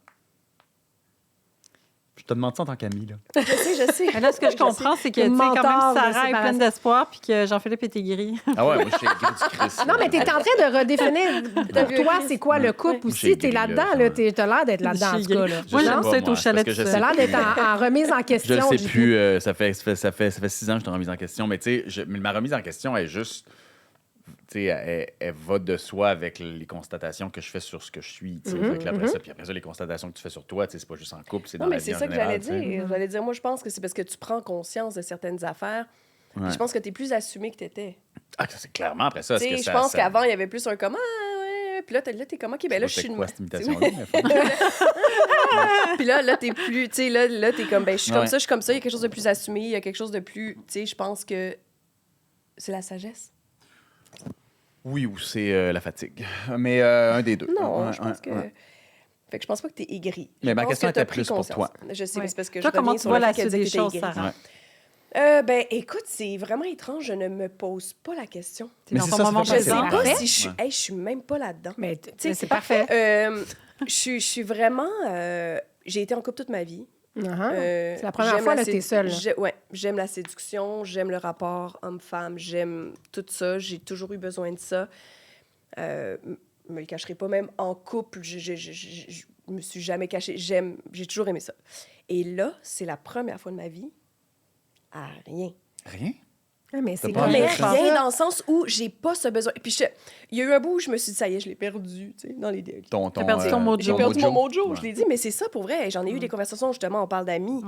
Je te demande ça en tant qu'ami, là. Je sais. Mais là, ce que je comprends, c'est que, tu sais, quand même, Sarah est pleine d'espoir puis que Jean-Philippe était gris. Ah ouais, moi, je suis gris du Christ. Non, mais t'es en train de redéfinir pour toi, c'est quoi le couple aussi. T'es là-dedans, là. T'as l'air d'être là-dedans, en tout cas, là. Moi, j'aime ça être au chalet. T'as l'air d'être en remise en question. Je le sais plus. Ça fait 6 ans que je suis en remise en question. Mais tu sais, ma remise en question est juste... Tu sais, elle va de soi avec les constatations que je fais sur ce que je suis. Puis après ça, les constatations que tu fais sur toi, c'est pas juste en couple, c'est dans la vie en général. Non, mais c'est ça que j'allais dire. J'allais dire, moi, je pense que c'est parce que tu prends conscience de certaines affaires. Ouais. Je pense que tu es plus assumé que tu étais. Ah, c'est clairement après ça. Je pense qu'avant, il y avait plus un comment. Ouais. Puis là, t'es comment? OK, ben là, je suis... quoi, cette imitation-là? Puis là, t'es plus... Tu sais, là, t'es comme, ben, je suis comme ça, je suis comme ça. Il y a quelque chose de plus assumé. Il y a quelque chose de plus... Tu sais, je pense que c'est la sagesse. Oui, ou c'est la fatigue. Mais un des deux. Non, je pense que... Fait que je pense pas que t'es aigri. Mais ma question était plus pour toi. Je sais, mais c'est parce que toi, je reviens sur le fait qu'elle disait disait que t'étais aigri. Ben, écoute, c'est vraiment étrange. Je ne me pose pas la question. Mais c'est ça, je sais pas si je suis... Hey, je suis même pas là-dedans. Mais c'est parfait. Je suis vraiment... J'ai été en couple toute ma vie. C'est la première fois que tu es seule. Oui, j'aime la séduction, j'aime le rapport homme-femme, j'aime tout ça. J'ai toujours eu besoin de ça. Je me le cacherai pas, même en couple, je me suis jamais cachée. J'ai toujours aimé ça. Et là, c'est la première fois de ma vie à rien. Rien? Ah, mais c'est rien dans le sens où j'ai pas ce besoin. Puis il y a eu un bout où je me suis dit, ça y est, je l'ai perdu, tu sais, dans les délits. T'as perdu ton mojo. J'ai perdu mon mojo, je l'ai dit, mais c'est ça pour vrai. J'en ai eu des conversations, justement, on parle d'amis.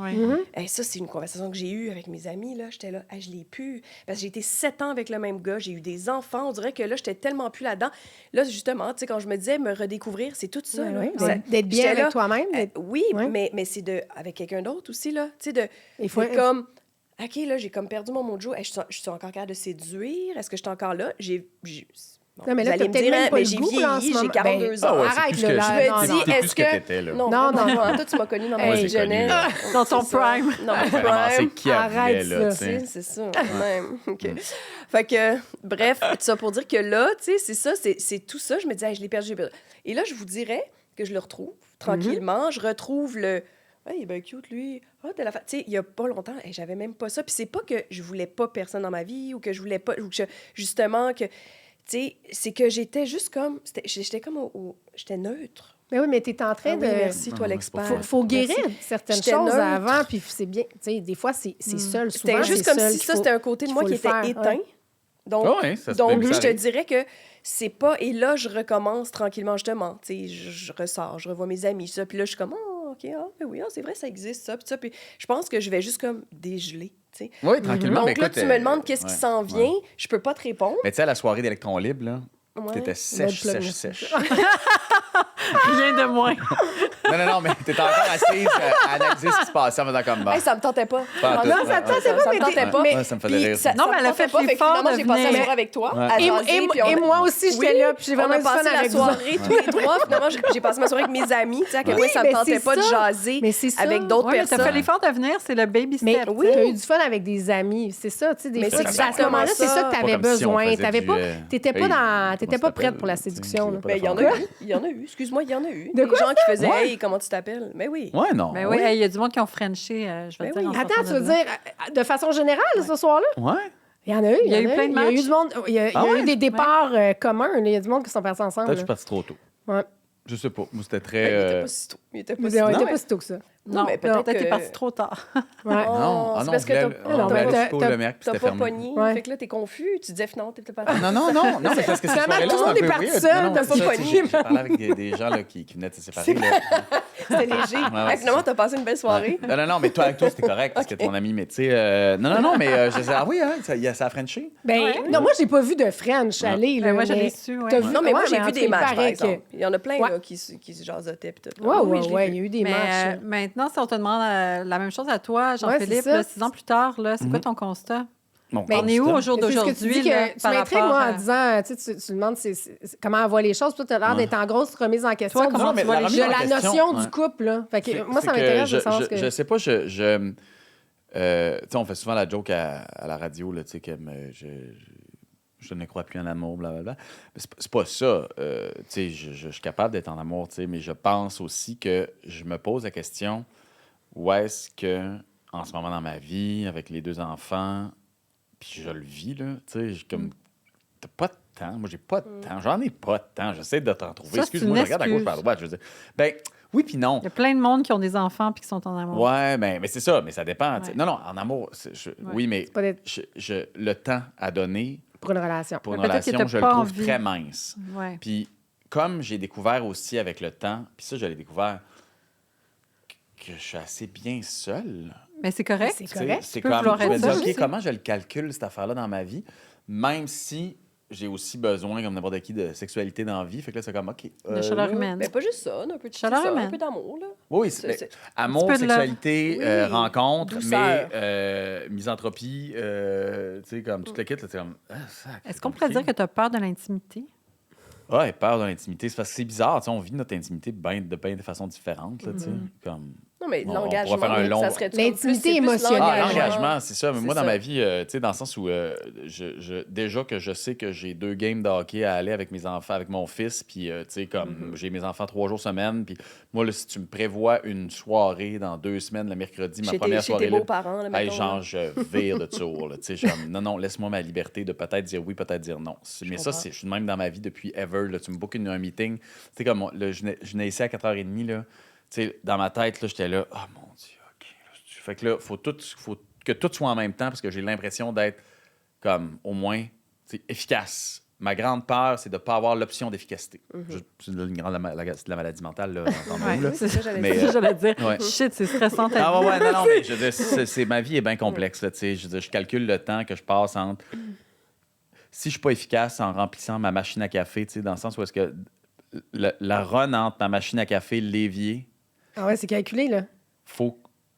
Ça, c'est une conversation que j'ai eue avec mes amis, là. J'étais là, je l'ai pu. Parce que j'ai été 7 ans avec le même gars, j'ai eu des enfants. On dirait que là, j'étais tellement plus là-dedans. Là, justement, tu sais, quand je me disais me redécouvrir, c'est tout ça. D'être bien avec toi-même. Oui, mais c'est avec quelqu'un d'autre aussi, là. Tu sais, il faut comme... OK, là, j'ai comme perdu mon mojo. Je suis encore capable de séduire? Est-ce que je suis encore là? Non, mais là, t'as peut-être même pas le goût, j'ai 42 ans. Arrête, là. Je me dis, est-ce que... Non, toi, tu m'as connue dans ma jeunesse. Dans ton prime. Dans mon prime. Arrête, là. C'est ça, même. OK. Fait que, bref, tout ça pour dire que là, tu sais, c'est ça, c'est tout ça. Je me dis, je l'ai perdu. Et là, je vous dirais que je le retrouve tranquillement. Je retrouve le... Hey, il est bien cute, lui. Tu sais, il y a pas longtemps, j'avais même pas ça. Puis c'est pas que je voulais pas personne dans ma vie ou que je voulais pas... Ou que justement, que... Tu sais, c'est que j'étais juste comme... J'étais comme j'étais neutre. Mais oui, mais t'es en train de... Merci, toi, l'expert. Faut guérir certaines choses avant, puis c'est bien. Tu sais, des fois, c'est seul. C'était juste comme si ça, c'était un côté de moi qui était éteint. Donc, je te dirais que c'est pas... Et là, je recommence tranquillement, justement. Tu sais, je ressors, je revois mes amis, ça. Puis là, je suis comme... OK, ben oui, c'est vrai, ça existe, ça. Puis ça, puis je pense que je vais juste comme dégeler, tu sais. Oui, tranquillement. Donc là, tu me demandes qu'est-ce qui s'en vient, je peux pas te répondre. Mais tu sais, à la soirée d'électrons libres, là, Ouais. t'étais sèche. Rien de moins. Non, mais t'étais encore assise à analyser ce qui se passait en faisant comme bah. Hey, ça me tentait pas. Pas en tout. Non, ça te tentait pas, Ça me tentait pas. Ouais, ça me faisait Puis rire. ça- Non, ça mais me elle a tentait fait pas, fait que l'effort finalement, de j'ai passé la venir. soirée avec toi. Ouais. à jaser, puis Et moi aussi, j'étais là, puis j'ai vraiment on a du fun passé la avec vous. soirée tous les trois. Finalement, j'ai passé ma soirée avec mes amis. Tu sais, à quel point ça me mais tentait c'est pas de ça. jaser Mais c'est ça. avec d'autres Ouais, mais t'as personnes. fait l'effort de venir, c'est le baby Mais step. oui, tu as eu du fun avec des amis. C'est ça, tu sais, des Mais fois, c'est à ce exactement moment-là, c'est ça que Pas tu avais comme si on besoin. faisait T'avais du, pas, t'étais pas, hey, t'étais comment pas ça prête pour la s'appelle? séduction. là. Pas Ben, il y en d'affaire. a eu. Il y en a eu. Excuse-moi, il y en a eu. De Des quoi? gens qui faisaient Ouais. Hey, comment tu t'appelles? Mais oui. Ouais, non. Ben oui, il y a du monde qui ont Frenché, je vais Ben te dire. oui. en Attends, sortant tu veux de là. dire, de façon générale, ce soir-là? Ouais. Il y en a eu. Il y a eu plein de Il y a eu matchs. du monde. Il y a, Ah ouais? eu des départs communs. là. Il y a du monde qui sont partis ensemble. Peut-être que je suis là. parti trop tôt. Ouais. Je sais pas. Moi, c'était Ben, très. il était pas si tôt. Il était pas Mais si on tôt. était mais- pas si tôt que ça. Non, mais peut-être peut-être t'es que- parti trop tard. Ouais. Non, Oh, ah c'est non, parce on que voulait, t'as- on non, voulait mais aller t'as- jusqu'au t'as- Le Merc, puis T'as c'était pas fermé. pogné. Ouais. Fait que là, t'es confus. Tu disais finalement, t'étais pas Non, mais c'est parce que cette Finalement, soirée-là, tout le c'est un monde est peu parti weird. seul, Non, t'as c'est pas ça, pogné. tu sais, j'ai parlé avec des gens là, qui venaient de se séparer. Là. C'était léger. ouais, Fait que c'est finalement, ça. t'as passé une belle soirée. Non, mais toi, avec toi, c'était correct, parce que t'es mon ami, mais tu sais... Non, mais je disais, ah oui, hein, ça a Frenché? Ben, Ouais. non, moi, j'ai pas vu de French aller. Là, Ben, moi, je mais l'ai su, ouais. t'as vu- Non, mais moi, ouais, j'ai en vu tout des cas, matchs, il par paraît exemple. que- Il y en a plein Ouais. là, qui se jasotaient. Puis tout. Ouais, Oui, ouais, je l'ai ouais, vu. il y a eu des Mais matchs. maintenant, si on te demande la même chose à toi, Ouais, Jean-Philippe, c'est ça. là, 6 ans plus tard, là, c'est quoi ton constat? Bon, On est où au jour Mais c'est ce que tu d'aujourd'hui? dis là, que tu par m'intrigues, rapport moi, à- en disant, tu demandes comment elle voit les choses. Toi, tu as l'air d'être en grosse remise en question Toi, du- comment Non, mais tu vois la les de remise choses? en la question, notion ouais. du couple. Là. Fait que, moi, C'est ça que m'intéresse de savoir ce que... Je sais pas, tu sais, on fait souvent la joke à la radio, là, tu sais, que je ne crois plus en l'amour, blablabla. Mais c'est pas ça. Tu sais, je suis capable d'être en amour, tu sais, mais je pense aussi que je me pose la question, où est-ce que, en ce moment dans ma vie, avec les 2 enfants, puis je le vis, là, tu sais, comme... T'as pas de temps. Moi, j'ai pas de temps. J'en ai pas de temps. J'essaie de t'en trouver. Ça, c'est Excuse-moi, une je regarde à gauche, par droite. Je veux dire, ben, oui puis non. Il y a plein de monde qui ont des enfants puis qui sont en amour. Ouais, mais c'est ça, mais ça dépend. tu sais. Ouais. Non, en amour, oui, mais pas d'être- le temps à donner Pour une relation. pour une Mais peut-être que relation, t'as je le pas trouve envie. très mince. Ouais. Puis comme j'ai découvert aussi avec le temps, puis ça, je l'ai découvert que je suis assez bien seul. Mais c'est correct. C'est Tu sais, correct. c'est peux comme, vouloir je me être dis, seul OK, aussi. comment je le calcule, cette affaire-là, dans ma vie, même si j'ai aussi besoin, comme n'importe qui, de sexualité dans la vie. Fait que là, c'est comme, OK. De chaleur là, humaine. Mais pas juste ça, un peu de Chaleur ça, humaine. un peu d'amour, là. Oui, C'est- amour, Un petit peu de love. sexualité, Oui, rencontre, douceur. mais misanthropie, tu sais, comme toute la kit, là, c'est comme... Est-ce qu'on pourrait dire que tu as peur de l'intimité? Ouais, peur de l'intimité. C'est parce que c'est bizarre, tu sais, on vit notre intimité de bien de façons différentes, là, tu sais, comme... Non, mais On l'engagement, pourrait faire un long- ça serait L'intimité émotionnelle. Ah, l'engagement. l'engagement, c'est ça. Mais C'est moi, dans ça. ma vie, tu sais, dans le sens où déjà que je sais que j'ai 2 games de hockey à aller avec mes enfants, avec mon fils, puis, tu sais, comme j'ai mes enfants 3 jours semaine, puis moi, là, si tu me prévois une soirée dans 2 semaines, le mercredi, ma première Chez soirée tes là, beaux-parents, là, hey, mettons, genre, là. je vire de tour, là, tu sais, genre, non, laisse-moi ma liberté de peut-être dire oui, peut-être dire non. Mais ça, je suis de même dans ma vie depuis ever, là. Tu me bookes un meeting, tu sais, comme, là, je venais ici à 4h30, là, tu sais, dans ma tête, là, j'étais là, oh mon Dieu, OK. Fait que là, faut que tout soit en même temps parce que j'ai l'impression d'être comme, au moins, tu sais, efficace. Ma grande peur, c'est de ne pas avoir l'option d'efficacité. C'est de la maladie mentale, là, entendons-nous, là. Ouais, c'est ça, j'allais Mais, dire. J'allais dire. ouais. Shit, c'est stressant ta Ah vie. ouais, non, mais je veux dire, ma vie est bien complexe, là, tu sais. Je veux dire, je calcule le temps que je passe entre... Si je suis pas efficace en remplissant ma machine à café, tu sais, dans le sens où est-ce que la run entre ma machine à café et l'évier, Ah ouais, c'est calculé, là. faut...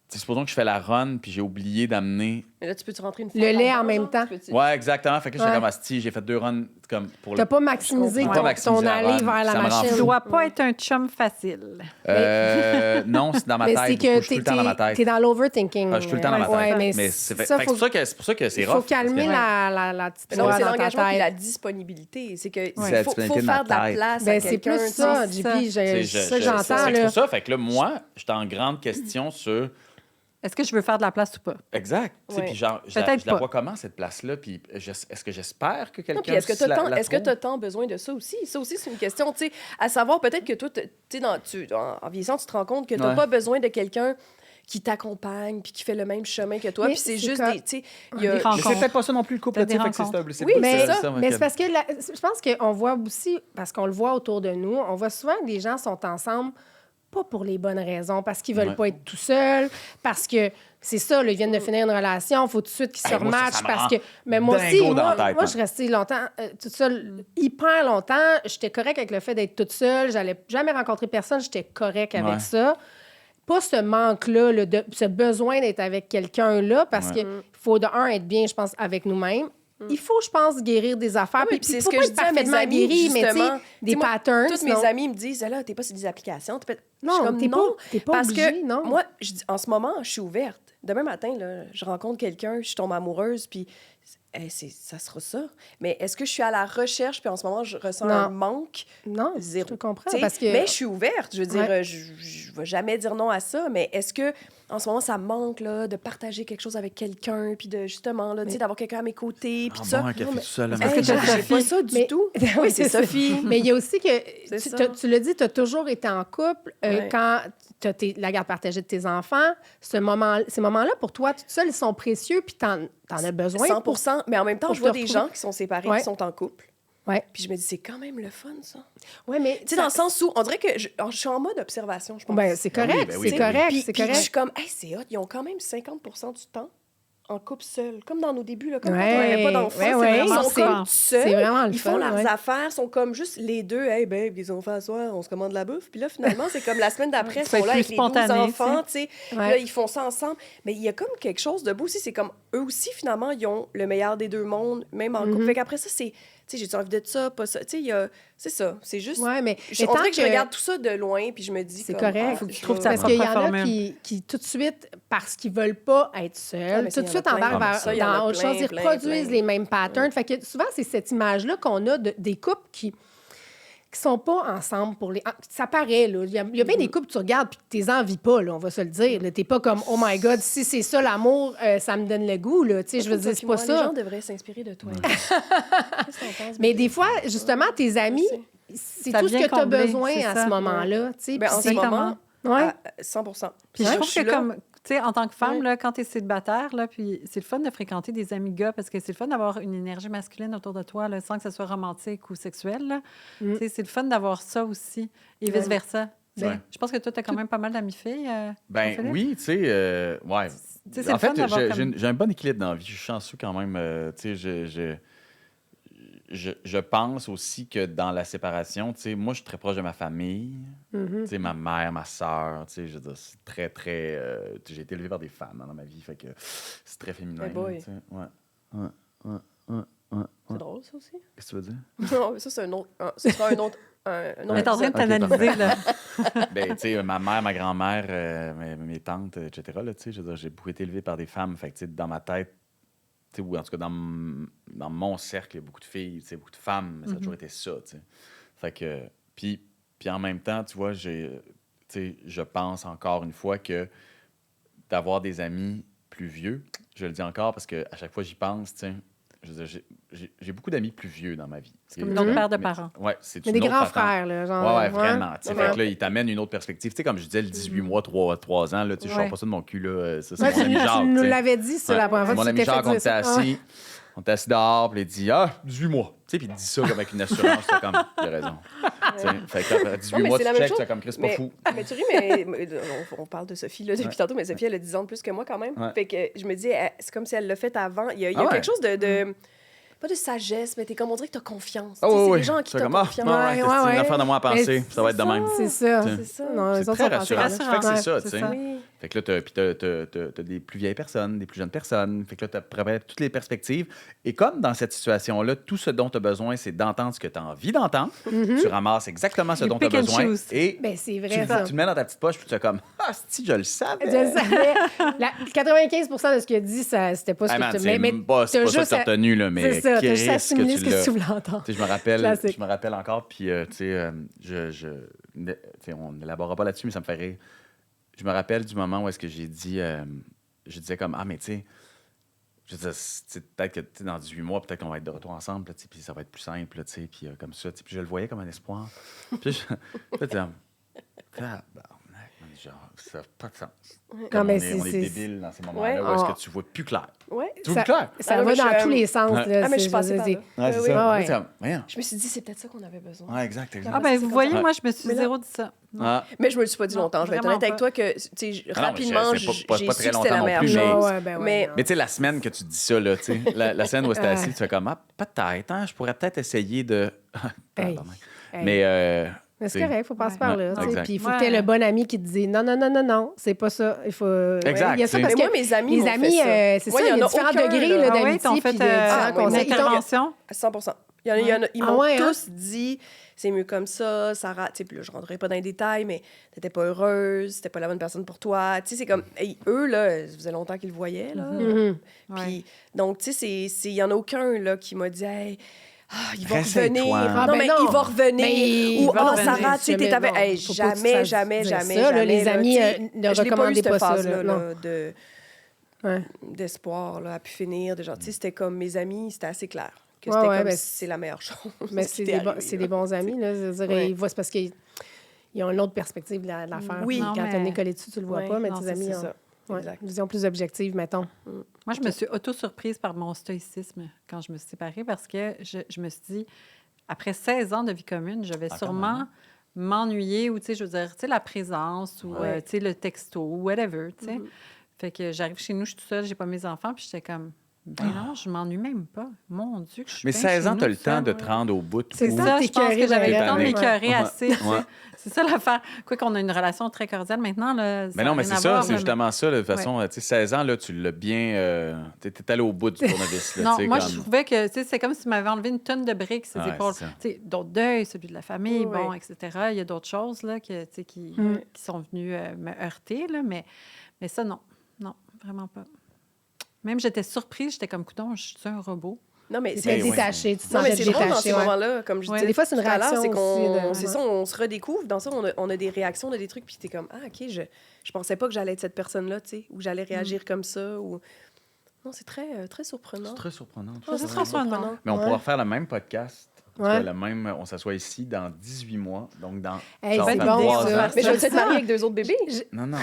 tu sais, supposons que je fais la run puis j'ai oublié d'amener... Mais là, tu peux-tu rentrer une fois Le lait là-dedans, en même genre? temps. Tu peux-tu- Ouais, exactement. Fait que là, Ouais. j'étais comme asti, j'ai fait 2 runs comme pour T'as pas maximisé comprends. ton, Pas maximisé ton la aller run. vers la Ça me rend machine. Tu fou. dois pas être un chum facile. Non, c'est dans ma Mais tête. c'est beaucoup. que Je suis tout le temps dans ma tête. t'es dans l'overthinking. Ah, je suis tout le temps dans ma Ouais, tête. mais Mais c'est ça, fait que faut, c'est pour ça que c'est il rough. faut calmer parce la petite Mais non, voix c'est dans ta l'engagement et la tête. disponibilité. C'est que C'est la il faut disponibilité de faire ma de la tête. place Ben, à c'est quelqu'un. plus tu sais. ça, c'est JP. ça. C'est ça que j'entends, C'est là. pour ça. Fait que là, moi, j'étais en grande question sur... Est-ce que je veux faire de la place ou pas? Exact. Tu sais, Ouais. Puis genre, je Peut-être la pas. vois comment, cette place-là? Puis est-ce que j'espère que Non, quelqu'un puis est-ce que se la tu trouve? as tant besoin de ça aussi? Ça aussi, c'est une question, tu sais, à savoir peut-être que toi, tu sais, en vieillissant, tu te rends compte que tu n'as Ouais. pas besoin de quelqu'un qui t'accompagne puis qui fait le même chemin que toi. Mais Puis c'est c'est juste comme- des, tu sais, il y a... Des Mais rencontres. c'est peut-être pas ça non plus, le couple. T'as tu sais, des fait que c'est rencontres. c'est Oui, plus mais ça, Mais c'est parce que je pense qu'on voit aussi, parce qu'on le voit autour de nous, on voit souvent que les gens sont ensemble pas pour les bonnes raisons, parce qu'ils veulent Ouais. pas être tout seuls, parce que c'est ça, là, ils viennent de finir une relation, il faut tout de suite qu'ils se Hey, moi, ça rematchent, me parce rend que... Mais moi aussi, dingo dans moi, la tête, moi hein. je restais longtemps toute seule, hyper longtemps. J'étais correcte avec le fait d'être toute seule. J'allais jamais rencontrer personne. J'étais correcte avec Ouais. ça. Pas ce manque-là, là, ce besoin d'être avec quelqu'un-là, parce Ouais. qu'il faut, de un, être bien, je pense, avec nous-mêmes. Il faut, je pense, guérir des affaires. Oui, Puis puis c'est faut ce que pas je être dis à mes parfaitement amis, guéri, mais tu sais, justement. des Tu sais, moi, patterns. Tous mes amis me disent, là, t'es pas sur des applications. Je Non, suis comme, t'es non, pas parce obligé, que non. moi, en ce moment, je suis ouverte. Demain matin, là, je rencontre quelqu'un, je tombe amoureuse, puis ça sera ça. Mais est-ce que je suis à la recherche, puis en ce moment, je ressens Non. un manque? Non, Zéro. je te comprends. T'sais, Parce que... Mais je suis ouverte. Je veux dire, Ouais. je vais jamais dire non à ça. Mais est-ce que en ce moment, ça me manque là, de partager quelque chose avec quelqu'un, puis de justement là, d'avoir quelqu'un à mes côtés, puis tout ça? Un café tout seul. le Parce que matin. t'as J'ai pas ça du Mais- tout. Oui, c'est Sophie. Mais il y a aussi que, C'est tu, ça. tu l'as dit, tu as toujours été en couple. Ouais. Quand tu as la garde partagée de tes enfants, ces moments-là, pour toi, toute seule, ils sont précieux, puis tu en as besoin. 100 Mais en même temps, pour je vois te des retrouver. gens qui sont séparés, Ouais. qui sont en couple. Oui, Puis je me dis, c'est quand même le fun, ça. ouais, mais... Tu sais, dans le sens où, on dirait que je suis en mode observation, je pense. Ben, c'est Ben oui, correct, ben oui, c'est ben oui. correct, Puis, c'est puis je correct. suis comme, hey, c'est hot, ils ont quand même 50 du temps en couple seul. Comme dans nos débuts, là, comme quand Ouais, on n'avait pas d'enfants. ouais, c'est ouais, vraiment- ils sont c'est- comme c'est seuls. vraiment le Ils fun, font leurs ouais. affaires, sont comme juste les deux. Hey, babe, les enfants à soir, on se commande la bouffe. Puis là, finalement, c'est comme la semaine d'après, ils Ça peut sont là être avec plus les 12 spontané, enfants, tu sais. Puis Ouais. là, ils font ça ensemble. Mais il y a comme quelque chose de beau aussi. C'est comme eux aussi, finalement, ils ont le meilleur des deux mondes, même en couple. Fait qu'après ça, c'est, tu sais, j'ai-tu envie de ça, pas ça. Tu sais, il y a, c'est ça. C'est juste. Ouais, mais On tant dirait que je que- regarde tout ça de loin, puis je me dis. C'est comme, correct. ah, Faut que tu je trouves vais- ta Parce qu'il y en propre a formule. qui, tout de suite, parce qu'ils veulent pas être seuls, mais tout ça, de il y en suite a plein. embarquent Ah, mais vers ça, il y en a dans autre plein, chose. Ils plein, reproduisent plein. les mêmes patterns. Fait que souvent, c'est cette image-là qu'on a des couples qui sont pas ensemble pour les... Ça paraît, là. Il y a bien des couples que tu regardes puis que tu les envies pas, là, on va se le dire. Tu n'es pas comme « Oh my God, si c'est ça l'amour, ça me donne le goût. » là. Tu sais, je veux dire, c'est pas Les ça. gens devraient s'inspirer de toi. Qu'est-ce que t'en penses, Mais Bébé? des fois, justement, tes amis, c'est Ça tout ce vient que tu as combler, besoin c'est à ça. ce moment-là. Tu sais, Ben, puis en c'est- ce moment, Ouais. à 100 Puis je trouve suis que là. comme, tu sais, en tant que femme, Ouais. là, quand tu es célibataire, là, puis c'est le fun de fréquenter des amis gars parce que c'est le fun d'avoir une énergie masculine autour de toi, là, sans que ce soit romantique ou sexuel. Là. Tu sais, c'est le fun d'avoir ça aussi et Ouais. vice-versa. Ouais. Je pense que toi, tu as quand même pas mal d'amis filles. Ben Jean-Philippe? oui, tu sais, ouais. Tu sais, c'est En le fun fait, d'avoir j'ai comme- j'ai un bon équilibre dans la vie. Je suis chanceux quand même. Tu sais, je pense aussi que dans la séparation, tu sais, moi, je suis très proche de ma famille. Tu sais, ma mère, ma soeur, tu sais, je veux dire, c'est très, très... j'ai été élevé par des femmes dans ma vie, fait que c'est très féminin. Hey boy. tu sais. Ouais. C'est drôle, ça aussi. Qu'est-ce que tu veux dire? Non, mais ça, c'est un autre. Ce sera un autre. Un On est en train de Ok, t'analyser, là. Ben, tu sais, ma mère, ma grand-mère, mes tantes, etc., là, tu sais, je veux dire, j'ai beaucoup été élevé par des femmes. Fait que, tu sais, dans ma tête, tu sais, ou en tout cas dans mon cercle, il y a beaucoup de filles, tu sais, beaucoup de femmes, mais ça a toujours été ça, tu sais. Fait que, puis en même temps, tu vois, tu sais, je pense encore une fois que d'avoir des amis plus vieux, je le dis encore parce qu'à chaque fois j'y pense, tu sais, je veux dire, j'ai beaucoup d'amis plus vieux dans ma vie. C'est comme une autre paire de Mais- parents. Ouais, c'est Mais une des autre grands patente. frères, là, genre. Ouais, vraiment. Tu sais, Ouais. fait que là, il t'amène une autre perspective. Tu sais, comme je disais, le 18 mois, 3 ans, là, tu sais, je Ouais. sors pas ça de mon cul, là. Ça, c'est Ouais, mon ami Jacques, tu nous tu sais. l'avais dit, c'est Ouais. la première fois C'est que mon tu ami t'es fait Jacques, on dire était ça. assis. On était assis dehors, puis il dit « Ah, 18 mois. » Tu sais, puis il dit ça comme avec une assurance. C'est comme, il a raison. Tu sais, fait que là, 18 Non, mais mois, c'est tu la même check, chose. c'est comme Chris, pas Mais- fou. Mais tu ris, mais on parle de Sophie là, depuis Ouais. tantôt, mais Sophie, elle a 10 ans de plus que moi quand même. Ouais. Fait que je me dis, c'est comme si elle l'a fait avant. Il y a Ah ouais? quelque chose de pas de sagesse, mais t'es comme on dirait que t'as confiance. Ah Tu sais, oui, c'est oui. des gens en qui C'est t'as comme, ah, confiance. ouais, Ouais, c'est ouais, une affaire de moi à penser. Mais Ça va être de même. C'est ça. C'est C'est ça. Non, les C'est autres très sont rassurant. rassurants. Fait que c'est ça, c'est tu sais. ça. Oui. Fait que là, t'as des plus vieilles personnes, des plus jeunes personnes. Fait que là, t'as préparé toutes les perspectives. Et comme dans cette situation-là, tout ce dont tu as besoin, c'est d'entendre ce que tu as envie d'entendre. Tu ramasses exactement ce You dont tu as pick and besoin. choose. Et Ben, c'est tu, vrai, ça. tu le mets dans ta petite poche, puis tu es comme « Ah, si, je le savais! » Je le savais. 95 de ce qu'il a dit, c'était pas ce Hey, que man, tu... c'est Mais pas ça t'as que juste tu as retenu, là, mais C'est ça, t'as juste qu'est-ce assimilé que ce tu que l'as. tu voulais entendre. Tu sais, Classique. je me rappelle encore, puis tu sais, tu sais, on n'élaborera pas là-dessus, mais ça me fait rire. Je me rappelle du moment où est-ce que j'ai dit, je disais comme, ah, mais tu sais, je disais, peut-être que tu sais, dans 18 mois, peut-être qu'on va être de retour ensemble, là, tu sais, puis ça va être plus simple, là, tu sais, puis comme ça, tu sais, puis je le voyais comme un espoir. Puis je, genre, ça n'a pas de sens. Non, Comme mais on est débiles dans ces moments-là Ouais. où est-ce Ah. que tu vois plus clair. Ouais. Tu vois plus clair? Ça Ah, va oui, dans je- tous les sens. Ouais. Là, Ah, mais je suis passée par là. Ouais, c'est Oui, ça. oui. Oui, c'est comme, voyons. Je me suis dit, c'est peut-être ça qu'on avait besoin. Ouais, exact. Ah, ben, vous c'est voyez, comme ça. moi, je me suis Mais là- zéro dit ça. Non. Ah. Mais je me le suis pas dit Non, longtemps. Je vais être vraiment honnête avec pas. toi que, tu sais, mais rapidement, c'est j'ai pas su très que c'était longtemps la non meilleure plus, mais- chose. Ouais, ben ouais, mais non. Mais tu sais, la semaine que tu dis ça, là, tu sais, la scène où c'était assis, tu fais comme, ah, peut-être, hein, je pourrais peut-être essayer de. Hey. Pardon. Hey. Mais. Mais c'est t'sais, correct, il faut passer Ouais. par là. Ouais, tu sais. exact. Puis il faut Ouais. que tu aies le bon ami qui te dit non, non, non, non, non, c'est pas ça. Il faut. Exact, Il y a ça t'sais. parce Mais que moi, mes amis les m'ont amis, fait ça. c'est Moi, ça, il y il y en a a différents aucun, degrés là. là, Ah oui, d'amitié t'ont puis fait de différents moi, une conseils. Ils t'ont- intervention. à 100%. Il y en a, ils Ah m'ont ouais, hein? tous dit c'est mieux comme ça, Sarah. Tu sais, puis là, je rentrerai pas dans les détails, mais t'étais pas heureuse, c'était pas la bonne personne pour toi. Tu sais, c'est comme, hey, eux, là, ça faisait longtemps qu'ils le voyaient, là. Mhm. Puis, donc, tu sais, il y en a aucun, là, qui m'a dit, hey, il va Ressaye-toi. revenir. Ah, non, ben mais non. il va revenir. Mais il Ou, va revenir. Sarah, tu sais, t'es Jamais, avec. non. Hey, Faut pas que tu jamais, fasses jamais, dire jamais, ça, là, jamais. les là, amis, tu sais, ne je l'ai pas eu, recommandez cette pas ça, phase-là, là, là, Ouais. d'espoir, là, à pu finir. De genre, tu sais, c'était comme mes amis, c'était assez clair. Que Ouais, c'était ouais, comme ben, c'est la meilleure chose. Mais qui c'est t'est des, arrivé, c'est là. des bons amis. Là. Je veux dire, Ouais. ils voient, c'est parce qu'ils ont une autre perspective de l'affaire. Oui. Puis Non, quand mais- tu es collé dessus, tu le vois Ouais, pas, mais non, tes c'est amis ont ça. ouais, Exact. une vision plus objective, mettons. Moi, je me suis auto-surprise par mon stoïcisme quand je me suis séparée parce que je me suis dit, après 16 ans de vie commune, je vais Ah, sûrement quand m'ennuyer ou, tu sais, je veux dire, tu sais, la présence ou, Ouais. tu sais, le texto ou whatever, tu sais. Mhm. Fait que j'arrive chez nous, je suis toute seule, j'ai pas mes enfants, puis j'étais comme, ben non, je m'ennuie même pas. Mon Dieu, que je suis Mais bien 16 chez ans, nous, tu as le toute temps seule. de te rendre au bout. C'est où- Ça, je pense que j'avais le temps de Ouais. m'écœurer assez. tu sais. Ouais. C'est ça l'affaire. Quoi qu'on a une relation très cordiale maintenant. Là, Mais non, mais c'est ça, c'est justement ça. De toute Ouais. façon, tu sais, 16 ans, là, tu l'as bien. Tu es allé au bout du tournevis. Là, Non, tu sais, moi, comme- je trouvais que tu sais, c'est comme si tu m'avais enlevé une tonne de briques ses Ouais, épaules. c'est ça. Tu sais, d'autres deuils, celui de la famille, Oui, bon, oui. etc. Il y a d'autres choses là, que, tu sais, qui sont venues me heurter, là, mais ça, non. Non, vraiment pas. Même j'étais surprise, j'étais comme, coudonc, je suis un robot. Non, mais Tu c'est t'es ouais. détaché, tu te Non, mais sentais c'est drôle dans détaché. ces Ouais. moments-là, comme je Ouais. disais. Des fois, c'est une tout à l'heure, réaction c'est qu'on, aussi de- c'est ça, on se redécouvre. Dans ça, on a des réactions, on a des trucs, puis t'es comme, ah, OK, je pensais pas que j'allais être cette personne-là, tu sais, ou que j'allais réagir comme ça. Ou... Non, c'est très, très surprenant. C'est très surprenant. Ah, c'est très surprenant. Mais on Ouais. pourra refaire le même podcast. Ouais. Le même, on s'assoit ici dans 18 mois. Donc, dans. Hey, genre c'est dans bon, 3 ça. ans. Mais je vais J'aime peut-être ça. marier avec 2 autres bébés. Non, non.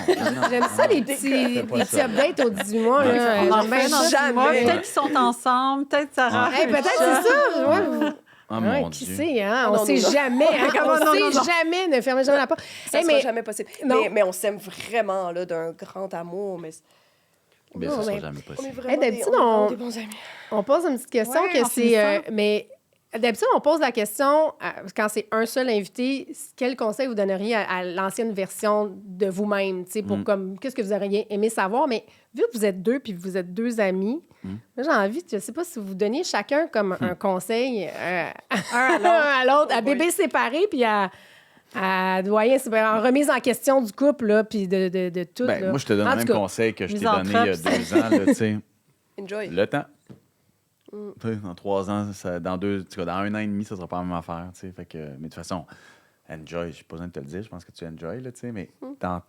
J'aime ça, les petits, Fais pas les ça. petits updates aux 18 mois. Ouais, Là. On en J'aime bien fait dans ça. 6 jamais. mois. Ouais. Peut-être qu'ils sont ensemble, peut-être Sarah. Hey, peut-être c'est ça. Ouais. Oh Ouais, mon qui Dieu. sait, hein? Ah, On non, sait non. jamais. Hein? Comment On non, sait non, non. jamais. Ne fermez jamais la porte. Ça Hey, sera mais jamais possible. Non. Mais on s'aime vraiment, là, d'un grand amour. Mais Mais Non, ça sera mais- jamais on est possible. vraiment, d'habitude, on est vraiment on- des bons amis. on pose une petite question Ouais, que en c'est. finissant. Mais d'habitude, on pose la question quand c'est un seul invité, quel conseil vous donneriez à l'ancienne version de vous-même, tu sais, pour comme qu'est-ce que vous auriez aimé savoir. Mais vu que vous êtes deux puis vous êtes deux amis, moi, j'ai envie, je sais pas si vous donniez chacun comme un conseil un à l'autre, à bébé séparé puis à doyen séparé, en remise en question du couple là, puis de tout. Ben, là. moi, je te donne En le tout même cas, conseil que je t'ai mise donné en il y a trappe. 2 ans. Là, tu sais. Enjoy. Le temps. Tu sais, dans 3 ans, dans 1 an et demi, ça sera pas la même affaire. Tu sais, fait que, mais de toute façon, enjoy, j'ai pas besoin de te le dire, je pense que tu enjoy, là, tu sais, mais dans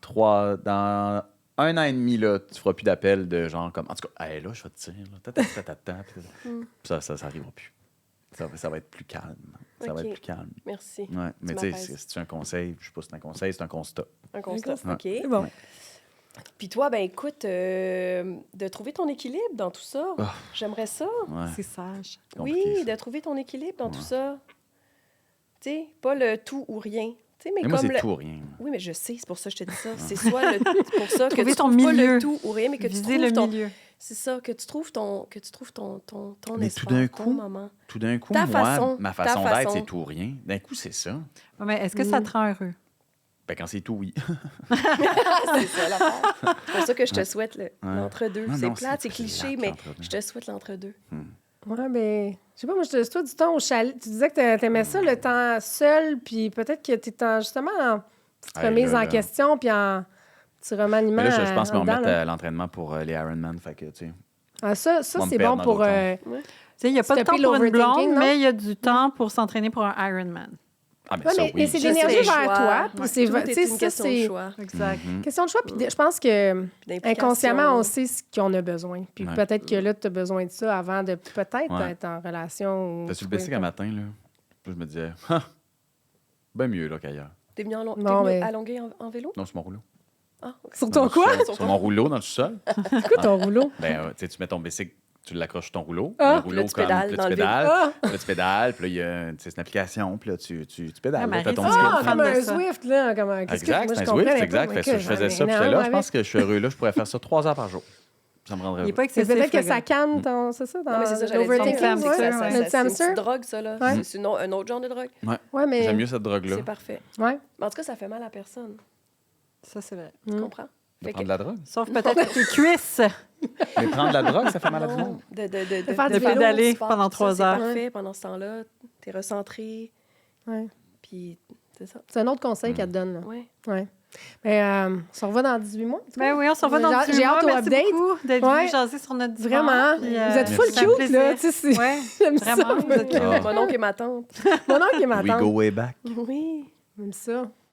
1 an et demi, là, tu feras plus d'appels de genre comme, en tout cas, hey, là, je vais te dire, là, puis ça arrivera plus. Ça va être plus calme. Ça va Ok. être plus calme. Merci. Ouais. Mais tu sais, m'apaises. si tu as un conseil, je sais pas si c'est un conseil, c'est un constat. Un constat. Ouais. OK. c'est bon. Puis toi, ben écoute, de trouver ton équilibre dans tout ça. Ah. J'aimerais ça. Ouais. C'est sage. Compliqué, Oui, ça. de trouver ton équilibre dans tout Ouais. ça. Tu sais, pas le tout ou rien. Tu sais, mais Mais moi, comme c'est le... tout ou rien. Oui, mais je sais, c'est pour ça que je te dis ça. C'est soit le... c'est pour ça que Trouver tu ton trouves pas milieu. le tout ou rien, mais que tu Viser trouves le ton... milieu. C'est ça, que tu trouves ton Mais espace, tout d'un ton coup, moment. Tout d'un coup, Ta moi, façon, ma ta façon d'être, façon. c'est tout ou rien. D'un coup, c'est ça. Ouais, mais est-ce que ça te rend heureux? Ben, quand c'est tout, oui. C'est ça l'affaire. C'est pour ça que je te souhaite l'entre-deux. Non, C'est non, plate, c'est c'est cliché, plate, mais l'entre-deux. je te souhaite l'entre-deux. Ouais, ben, je sais pas, moi, toi, du temps au chalet, tu disais que t'aimais ça, le temps seul, puis peut-être que t'es justement en petite Hey, remise là, en là. question, puis en petit remaniement. Mais là, je pense me en dedans, remettre là. à l'entraînement pour les Ironman. Fait que, tu sais. Ah, ça, On va me c'est perdre bon dans pour. d'autres Tu sais, il n'y a pas de temps Stopper pour une l'overthinking, blonde, non? mais il y a du temps pour s'entraîner pour un Ironman. Ah, mais Ouais, ça, mais oui. c'est Je d'énergie sais, vers choix. toi. puis Ouais. c'est, Tout tu est sais, une ça, question de c'est choix. Exact. question de choix. Puis je pense que d'implication. inconsciemment, on sait ce qu'on a besoin. Puis Ouais. peut-être que là, tu as besoin de ça avant de peut-être Ouais. être en relation. ou T'as su le trouver baisser qu'un matin, là. Puis je me disais, ah, ben mieux, là, qu'ailleurs. T'es venu, Non, mais- à Longueuil en vélo? Non, c'est mon rouleau. Ah, OK. Sur ton quoi? Sur mon rouleau dans le sous-sol. C'est quoi ton rouleau? Ben, tu mets ton bicycle, tu l'accroches sur ton rouleau. Ah. Le rouleau, Puis là, tu pédales puis dans le vide. Ah! Puis là, tu pédales, puis là, il y a c'est une application, puis là, tu pédales. Ah, là, t'as ton Marie, ski. Ah, fan comme de un ça. Zwift, là. Qu'est-ce que Exact, moi, c'est je un Zwift, comprenais exact. pas, Fait que mais je faisais j'en ça, ai puis j'étais là, je avec. pense que je suis heureux là, je pourrais faire ça 3 heures par jour. Ça me rendrait Il n'est heureux. pas C'est excessif. peut-être que le ça gars. calme, c'est ça? Non, mais c'est ça, j'allais dire. l'overthinking, Tom Clancy, ouais. ça, Le C'est une hamster? petite drogue, ça, là. Ouais. C'est un autre genre de drogue. Ouais, mais... J'aime mieux cette drogue-là. C'est parfait. Ouais. Mais en tout cas, ça fait mal à personne. Ça, c'est vrai. Tu comprends? De Fait prendre que- de la drogue. Sauf peut-être tes cuisses. Mais prendre de la drogue, ça fait mal à tout le monde. De faire du vélo, pédaler sport, pendant ça, 3 c'est heures. parfait. Pendant ce temps-là, t'es recentré. Ouais. Puis, c'est ça. C'est un autre conseil qu'elle te donne, là. Ouais. Ouais. Mais on se revoit dans 18 mois. en tout cas. Ben oui, on s'en va dans J'ai 18 mois. hâte au Merci update. beaucoup d'être Ouais. venu jaser sur notre divan. Vraiment. Puis, Vous êtes full ça me fait cute, là. plaisir. Tu sais, c'est- Ouais, J'aime ça. vraiment. Vous êtes cute. Ah. Mon oncle et ma tante. Mon oncle et ma We tante. go way back. Oui. J'aime ça.